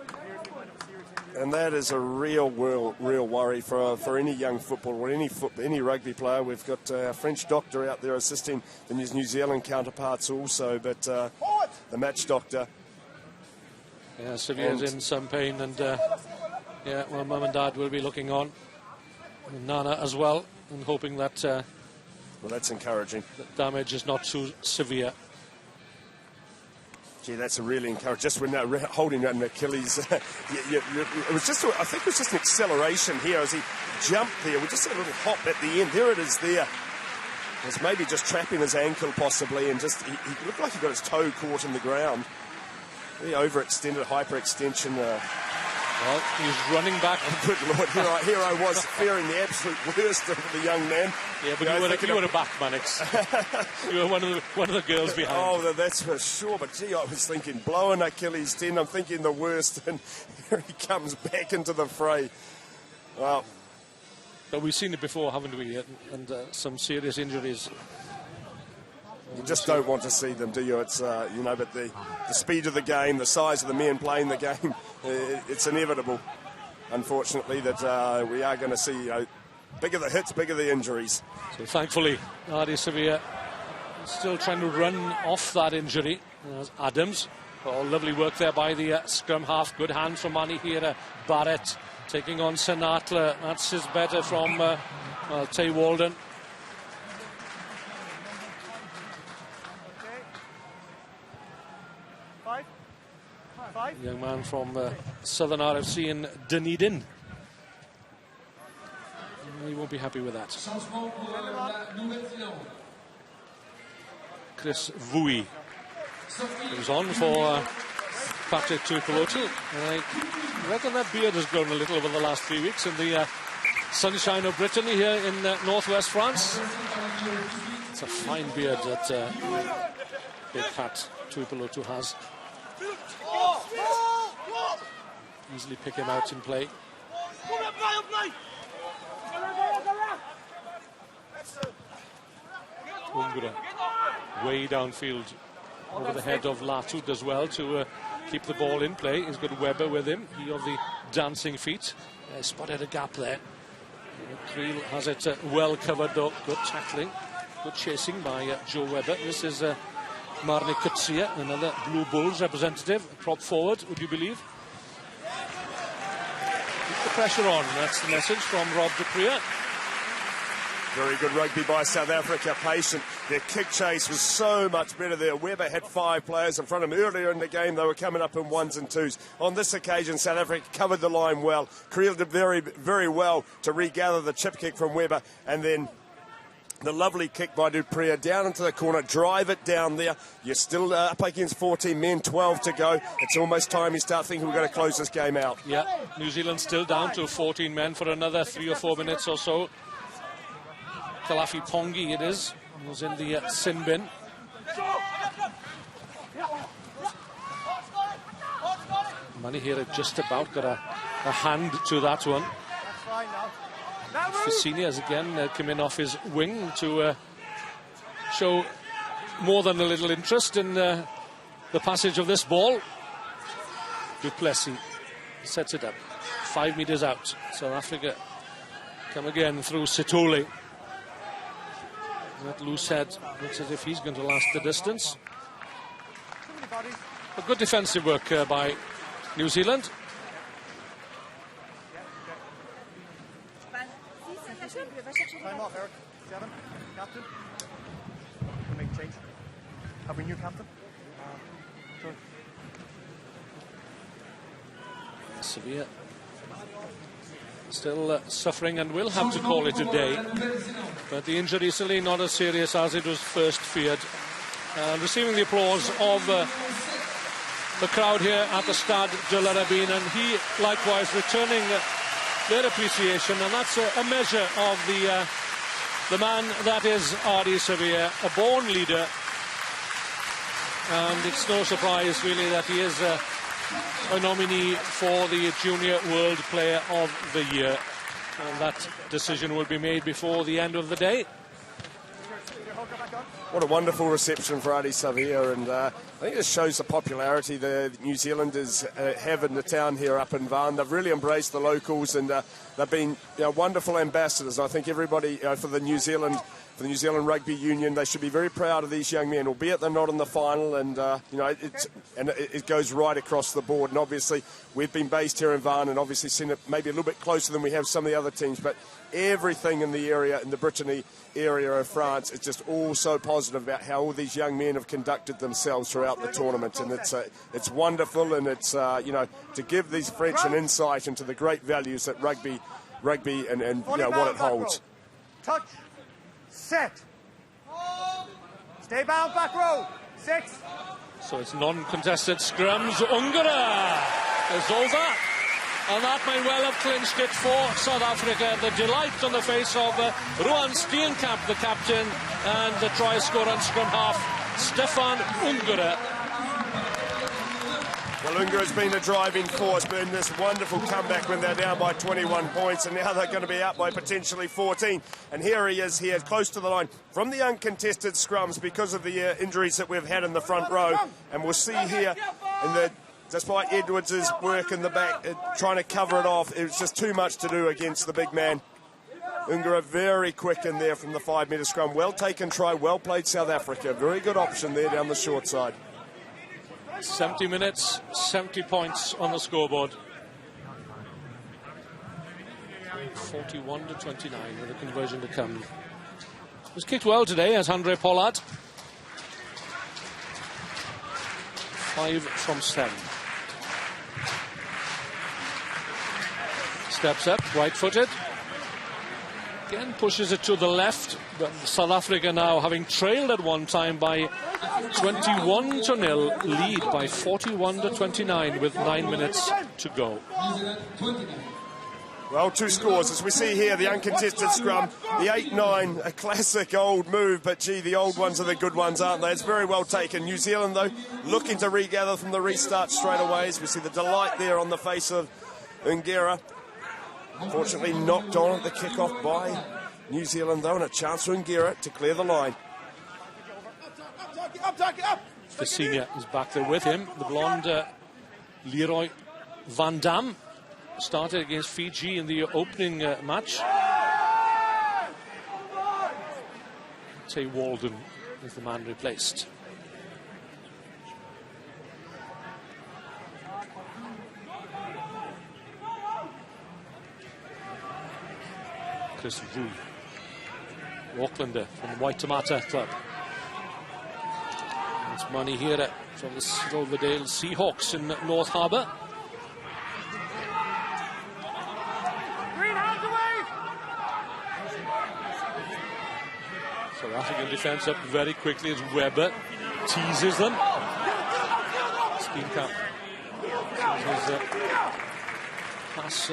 And that is a real worry for any young footballer, any rugby player. We've got a French doctor out there assisting the New Zealand counterparts also, but the match doctor. Yeah, Savea's in some pain, and yeah, well, Mum and Dad will be looking on, and Nana as well, and hoping that well, that's encouraging. The damage is not too severe. Gee, that's a really encouraging. Just when they're holding an Achilles, it was just, I think it was just an acceleration here as he jumped there. We just had a little hop at the end. There it is there. It was maybe just trapping his ankle possibly, and just he looked like he got his toe caught in the ground. Very overextended, hyperextension. Well, he's running back. Oh, good Lord, here I was fearing the absolute worst of the young man. Yeah, but you were a back, Mannix. You were one of the girls behind. Oh, that's for sure. But gee, I was thinking blowing Achilles tendon. I'm thinking the worst, and here he comes back into the fray. Well, but we've seen it before, haven't we? And some serious injuries. You just don't want to see them, do you? It's you know, but the speed of the game, the size of the men playing the game, it's inevitable, unfortunately, that we are going to see Bigger the hits, bigger the injuries. So thankfully, Adi Sevilla still trying to run off that injury. There's Adams. Oh, lovely work there by the scrum half. Good hand from Manihira. Barrett taking on Sinatla. That's his better from Tay Walden. Five. Young man from Southern RFC in Dunedin. He won't be happy with that. Chris Vui was on for Patrick Tuipulotu. I reckon that beard has grown a little over the last 3 weeks in the sunshine of Brittany here in northwest France. It's a fine beard that big Pat Tuipulotu has. Easily pick him out in play. Ungura way downfield over the head of Latud as well to keep the ball in play. He's got Webber with him, he of the dancing feet. Spotted a gap there. Creel has it well covered though. Good tackling, good chasing by Joe Webber. This is Marnie Kutsia, another Blue Bulls representative, prop forward, would you believe? Keep the pressure on, that's the message from Rob Dupree. Very good rugby by South Africa, patient. Their kick chase was so much better there. Webber had 5 players in front of him. Earlier in the game, they were coming up in 1s and 2s. On this occasion, South Africa covered the line well. Creel did very, very well to regather the chip kick from Webber. And then the lovely kick by Dupree down into the corner. Drive it down there. You're still up against 14 men, 12 to go. It's almost time you start thinking we're going to close this game out. Yeah, New Zealand still down to 14 men for another 3 or 4 minutes or so. Kalafi Pongi it is, was in the sin bin. Manihira just about got a hand to that one. Ficini has again come in off his wing to show more than a little interest in the passage of this ball. Duplessis sets it up, 5 meters out. South Africa come again through Sitole. That loose head looks as if he's going to last the distance. A good defensive work by New Zealand. Time off, Eric. Seven. Captain. We'll make a change. Have we new captain? Sure. Sevilla still suffering and will have to call it a day. But the injury is certainly not as serious as it was first feared. Receiving the applause of the crowd here at the Stade de la Rabine, and he likewise returning their appreciation, and that's a measure of the man that is Adi Sevilla, a born leader, and it's no surprise really that he is a nominee for the Junior World Player of the Year, and that decision will be made before the end of the day. What a wonderful reception for Adi Sevilla, and I think this shows the popularity the New Zealanders have in the town here up in Vaughan. They've really embraced the locals, and they've been wonderful ambassadors. I think everybody for the New Zealand Rugby Union, they should be very proud of these young men, albeit they're not in the final, and it goes right across the board. And obviously we've been based here in Vaughan and obviously seen it maybe a little bit closer than we have some of the other teams, but everything in the area, in the Brittany area of France, is just all so positive about how all these young men have conducted themselves throughout the tournament, and it's wonderful, and it's to give these French an insight into the great values that rugby and what it holds. Touch. Set. Stay bound, back row. 6. So it's non-contested scrums. Ungara is over, and that might well have clinched it for South Africa. The delight on the face of Ruan Steenkamp, the captain, and the try scorer and scrum half, Stefan Ungara. Well, Ungara's been a driving force, but in this wonderful comeback when they're down by 21 points, and now they're going to be out by potentially 14. And here he is here, close to the line, from the uncontested scrums because of the injuries that we've had in the front row. And we'll see here, despite Edwards' work in the back, trying to cover it off, it was just too much to do against the big man. Ungara very quick in there from the 5-metre scrum. Well taken try, well played South Africa. Very good option there down the short side. 70 minutes, 70 points on the scoreboard. 41-29 with the conversion to come. It was kicked well today as Andre Pollard. 5 from 7. Steps up, right-footed. Again pushes it to the left. But South Africa now, having trailed at one time by 21-0, lead by 41-29 with 9 minutes to go. Well, 2 scores, as we see here, the uncontested scrum, the 8-9, a classic old move, but gee, the old ones are the good ones, aren't they? It's very well taken. New Zealand, though, looking to regather from the restart straight away, as we see the delight there on the face of Ungara. Unfortunately, knocked on at the kick-off by New Zealand, though, and a chance for Ungara to clear the line. The senior is back there with him. The blonde Leroy Van Dam started against Fiji in the opening match. Tay Walden is the man replaced. Chris Wu, Aucklander from the Waitemata Club. It's money here from the Silverdale Seahawks in North Harbour. South African defence up very quickly as Webber teases them. Steenkamp his pass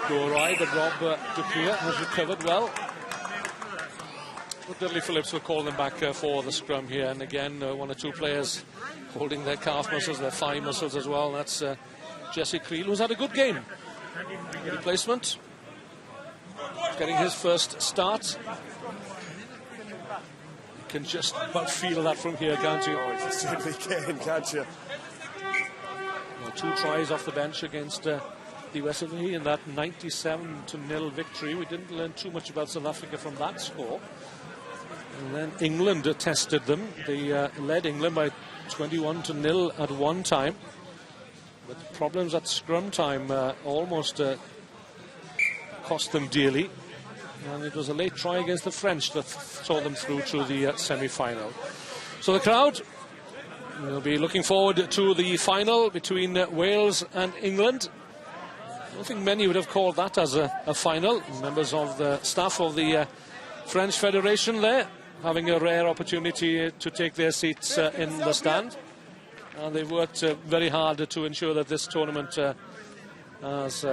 go awry, but Rob Dupuis has recovered well. But Dudley Phillips will call them back for the scrum here, and again 1 or 2 players holding their calf muscles, their thigh muscles as well. That's Jesse Creel, who's had a good game. The replacement, getting his first start. You can just about feel that from here, can't you? Oh, you certainly can, can't you? Well, 2 tries off the bench against the US of A in that 97-0 victory. We didn't learn too much about South Africa from that score. And then England tested them. They led England by 21-0 at one time. But problems at scrum time almost cost them dearly. And it was a late try against the French that saw them through to the semi-final. So the crowd will be looking forward to the final between Wales and England. I don't think many would have called that as a final. Members of the staff of the French Federation there having a rare opportunity to take their seats in the stand. And they've worked very hard to ensure that this tournament has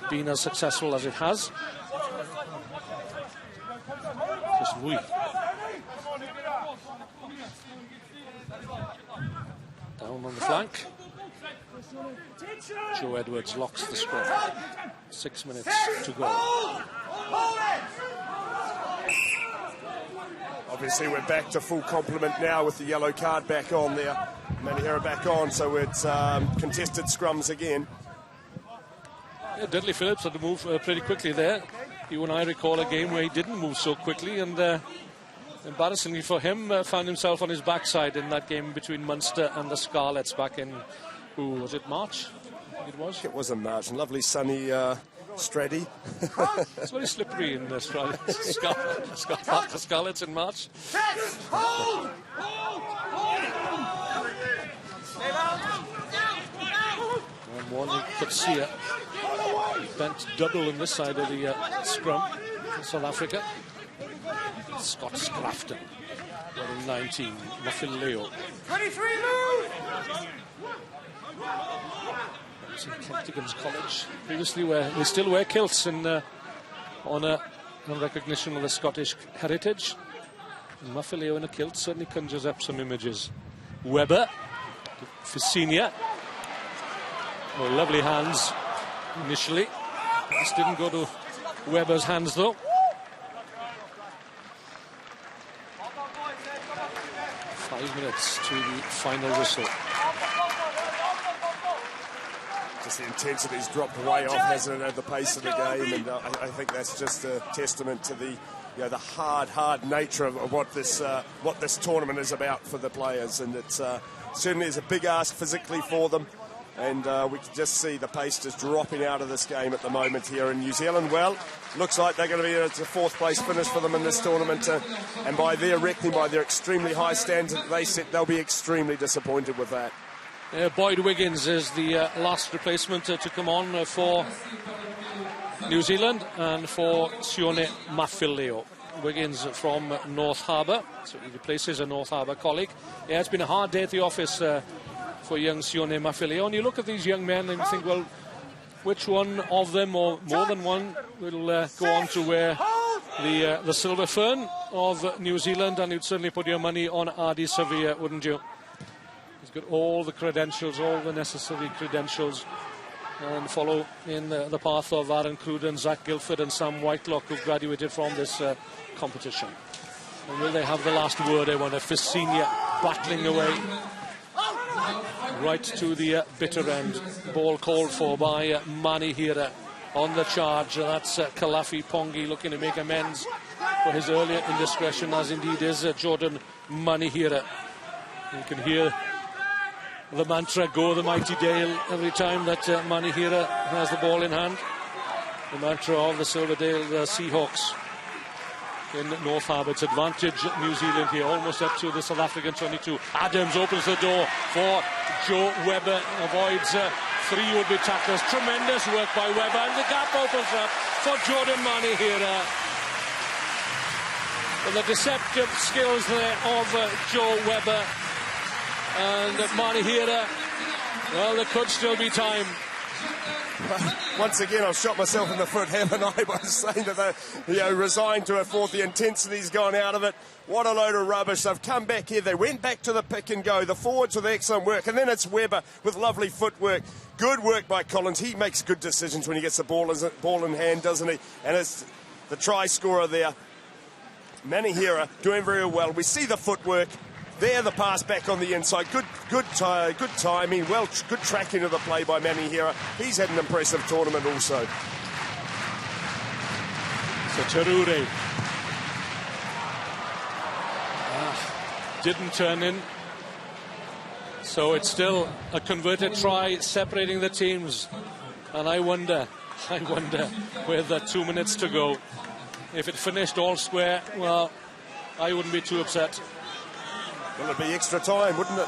been as successful as it has. Just Wui. Down on the flank. Joe Edwards locks the scrum. 6 minutes to go. Obviously, we're back to full complement now with the yellow card back on there. Manihera back on, so it's contested scrums again. Yeah, Dudley Phillips had to move pretty quickly there. You and I recall a game where he didn't move so quickly, and embarrassingly for him, found himself on his backside in that game between Munster and the Scarlets back in, was it March? I think it was. It was in March, and lovely sunny Straddy. It's very slippery in the Scarlets in March. And one could see it. Bent double on this side of the scrum for South Africa. Scott Scrafton, wearing 19, Muffin Leo. 23 move! St. Kentigern's College previously, where they still wear kilts in honour and recognition of the Scottish heritage. And Muffin Leo in a kilt certainly conjures up some images. Webber for senior. Oh, lovely hands initially. This didn't go to Webber's hands though. Five minutes to the final whistle. Just the intensity's dropped way off, hasn't it, at the pace of the game, and I think that's just a testament to the the hard nature of what this tournament is about for the players, and it's certainly is a big ask physically for them, and we can just see the pace just dropping out of this game at the moment here in New Zealand. Well, looks like they're going to be a fourth place finish for them in this tournament, and by their reckoning, by their extremely high standards that they set, they'll be extremely disappointed with that. Boyd Wiggins is the last replacement to come on for New Zealand, and for Sione Mafileo. Wiggins from North Harbour, so he replaces a North Harbour colleague. Yeah, it's been a hard day at the office for young Sione Mafileo, and you look at these young men and you think, well, which one of them, or more than one, will go on to wear the silver fern of New Zealand? And you'd certainly put your money on Ardie Savea, wouldn't you? He's got all the credentials, all the necessary credentials, and follow in the path of Aaron Cruden, Zach Guilford and Sam Whitelock, who graduated from this competition. And will they have the last word? I wonder. Ficinia battling away right to the bitter end. Ball called for by Manihira on the charge. That's Kalafi Pongi looking to make amends for his earlier indiscretion, as indeed is Jordan Manihira. You can hear the mantra, "Go the mighty Dale," every time that Manihira has the ball in hand. The mantra of the Silverdale Seahawks in North Harbour. It's advantage New Zealand here, almost up to the South African 22. Adams opens the door for Joe Webber, avoids three would-be tacklers. Tremendous work by Webber, and the gap opens up for Jordan Manihira. With the deceptive skills there of Joe Webber and Manihira, well, there could still be time. Once again, I've shot myself in the foot, haven't I, by saying that they're resigned to a fourth. The intensity's gone out of it. What a load of rubbish. They've come back here. They went back to the pick and go. The forwards with excellent work. And then it's Webber with lovely footwork. Good work by Collins. He makes good decisions when he gets the ball in hand, doesn't he? And it's the try scorer there, Manihira, doing very well. We see the footwork. There, the pass back on the inside. Good timing. Good tracking of the play by Manihira. He's had an impressive tournament also. So Terure didn't turn in. So it's still a converted try separating the teams. And I wonder, with 2 minutes to go, if it finished all square, well, I wouldn't be too upset. Well, it'd be extra time, wouldn't it?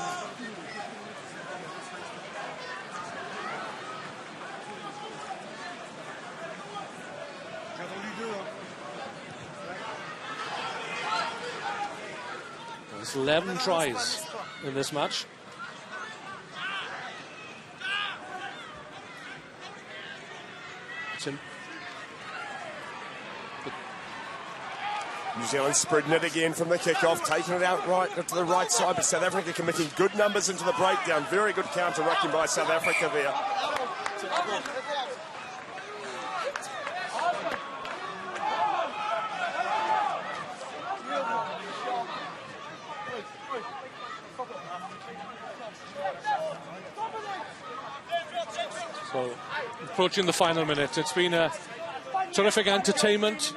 There's 11 tries in this match. New Zealand spreading it again from the kick-off, taking it out right to the right side, but South Africa committing good numbers into the breakdown. Very good counter-rucking by South Africa there. So, approaching the final minute, it's been a terrific entertainment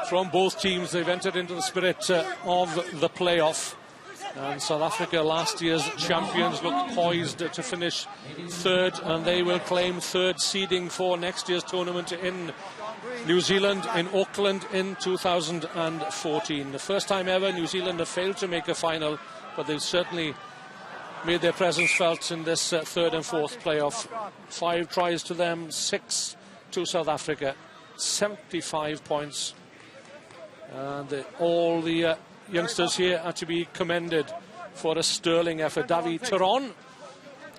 from both teams. They've entered into the spirit of the playoff. And South Africa, last year's champions, look poised to finish third, and they will claim third seeding for next year's tournament in New Zealand, in Auckland, in 2014. The first time ever New Zealand have failed to make a final, but they've certainly made their presence felt in this third and fourth playoff. 5 tries to them, 6 to South Africa, 75 points. And all the youngsters here are to be commended for a sterling effort. Davi Turon,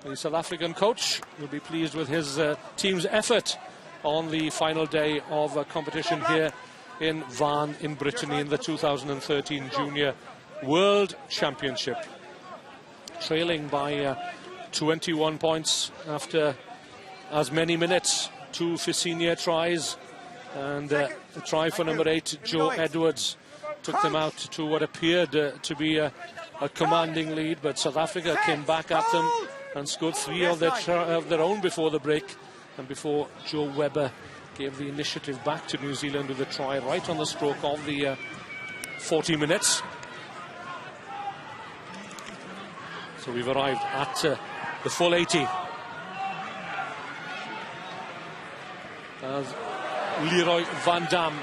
the South African coach, will be pleased with his team's effort on the final day of competition here in Van in Brittany in the 2013 Junior World Championship. Trailing by 21 points after as many minutes. 2 Ficinia tries. And a try for number 8, Joe Edwards, took them out to what appeared to be a commanding lead, but South Africa came back at them and scored 3 of their own before the break, and before Joe Webber gave the initiative back to New Zealand with a try right on the stroke of the 40 minutes. So we've arrived at the full 80. As Leroy Van Dam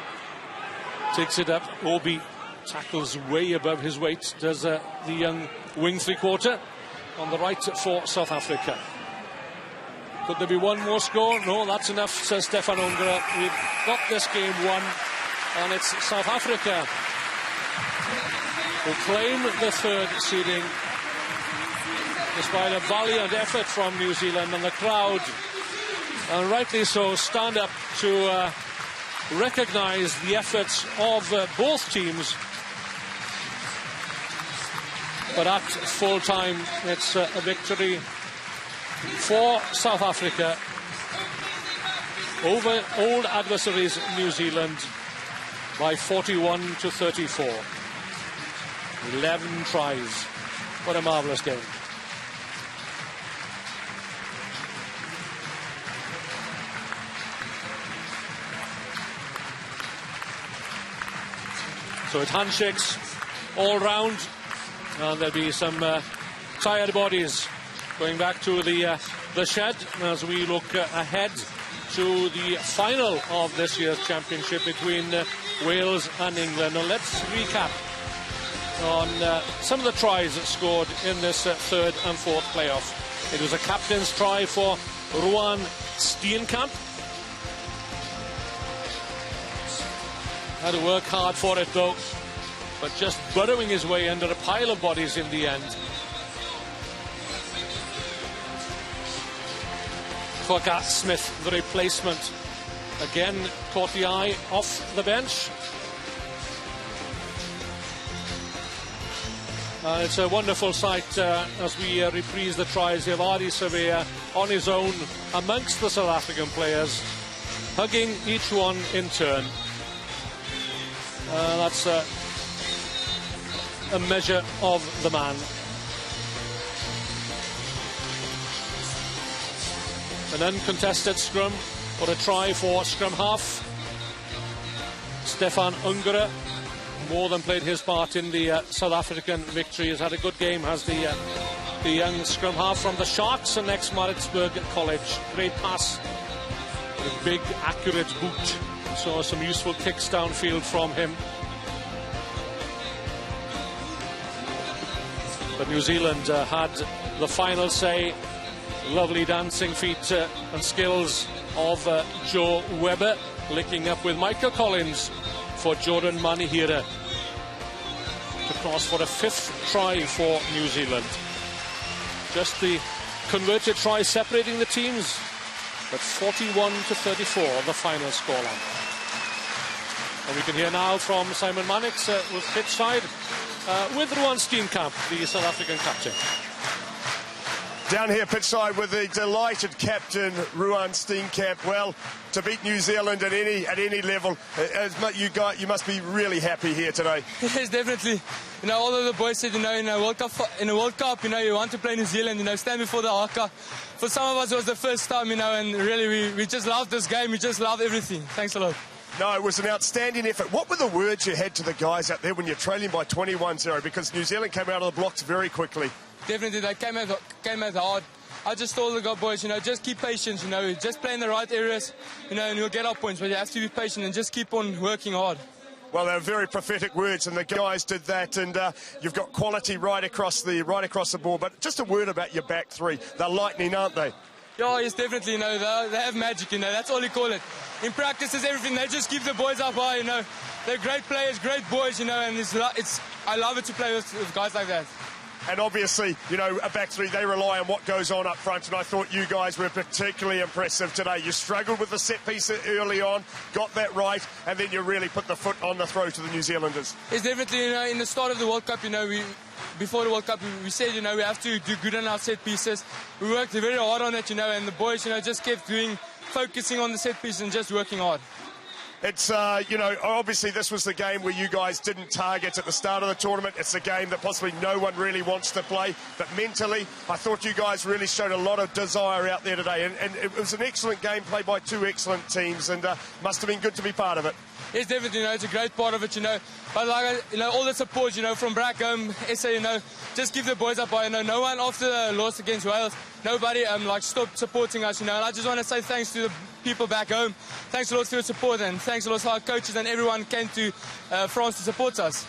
takes it up, Obi tackles way above his weight, does the young wing three-quarter on the right for South Africa. Could there be one more score? No, that's enough, says Stefan Ungara. We've got this game won, and it's South Africa who claim the third seeding despite a valiant effort from New Zealand, and the crowd, and rightly so, stand up to recognise the efforts of both teams. But at full time, it's a victory for South Africa over old adversaries New Zealand by 41-34. 11 tries. What a marvellous game. So it's handshakes all round, and there'll be some tired bodies going back to the shed as we look ahead to the final of this year's championship between Wales and England. Now let's recap on some of the tries scored in this third and fourth playoff. It was a captain's try for Ruan Steenkamp. Had to work hard for it though, but just burrowing his way under a pile of bodies in the end. Kwaka Smith, the replacement, again caught the eye off the bench. It's a wonderful sight as we reprise the tries. You have Ardie Savea on his own amongst the South African players, hugging each one in turn. That's a measure of the man. An uncontested scrum for a try for scrum half. Stefan Ungara more than played his part in the South African victory. Has had a good game, has the young scrum half from the Sharks and ex-Maritzburg College. Great pass, a big accurate boot. Saw some useful kicks downfield from him. But New Zealand had the final say. Lovely dancing feet and skills of Joe Webber, linking up with Michael Collins for Jordan Manihira to cross for a fifth try for New Zealand. Just the converted try separating the teams, but 41-34 the final scoreline. And we can hear now from Simon Mannix with pitch side with Ruan Steenkamp, the South African captain. Down here pitch side with the delighted captain Ruan Steenkamp. Well, to beat New Zealand at any level, you must be really happy here today. Yes, definitely. You know, although the boys said, you know, in a World Cup, you know, you want to play New Zealand, you know, stand before the haka. For some of us, it was the first time, you know, and really we just loved this game. We just loved everything. Thanks a lot. No, it was an outstanding effort. What were the words you had to the guys out there when you're trailing by 21-0? Because New Zealand came out of the blocks very quickly. Definitely, they came out hard. I just told the boys, you know, just keep patient, you know, just play in the right areas, you know, and you'll get our points. But you have to be patient and just keep on working hard. Well, they're very prophetic words, and the guys did that, and you've got quality right across the board. But just a word about your back three. They're lightning, aren't they? Yeah, yes, definitely. You know, they have magic, you know, that's all you call it. In practice, it's everything. They just keep the boys up high, you know. They're great players, great boys, you know, and I love it to play with guys like that. And obviously, you know, a back three, they rely on what goes on up front, and I thought you guys were particularly impressive today. You struggled with the set piece early on, got that right, and then you really put the foot on the throat of the New Zealanders. It's definitely, you know, in the start of the World Cup, you know, before the World Cup, we said, you know, we have to do good on our set pieces. We worked very hard on it, you know, and the boys, you know, just kept focusing on the set piece and just working hard. It's, you know, obviously this was the game where you guys didn't target at the start of the tournament. It's a game that possibly no one really wants to play. But mentally, I thought you guys really showed a lot of desire out there today. And it was an excellent game played by two excellent teams, and must have been good to be part of it. It's definitely, you know, it's a great part of it, you know. But like, you know, all the support, you know, from back home, SA, you know, just give the boys up. You know, no one after the loss against Wales, nobody like stopped supporting us, you know. And I just want to say thanks to the people back home. Thanks a lot for your support, and thanks a lot to our coaches and everyone came to France to support us.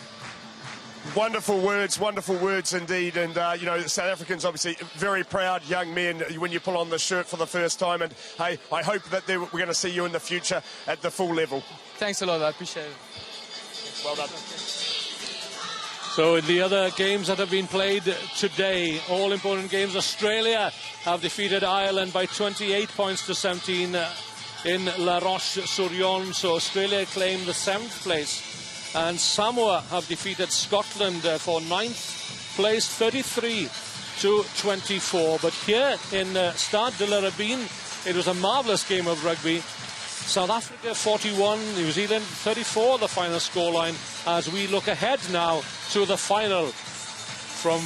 Wonderful words indeed. And, you know, South Africans obviously very proud young men when you pull on the shirt for the first time. And, hey, I hope that we're going to see you in the future at the full level. Thanks a lot, I appreciate it. Well done. So in the other games that have been played today, all important games, Australia have defeated Ireland by 28 points to 17 in La Roche-sur-Yon. So Australia claim the 7th place. And Samoa have defeated Scotland for 9th place, 33 to 24. But here in Stade de la Rabine, it was a marvellous game of rugby. South Africa 41, New Zealand 34, the final scoreline, as we look ahead now to the final from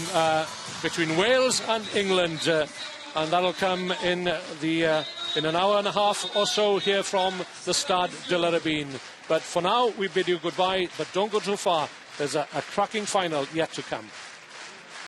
between Wales and England, and that'll come in an hour and a half or so here from the Stade de la Rabine. But for now, we bid you goodbye, but don't go too far. There's a cracking final yet to come.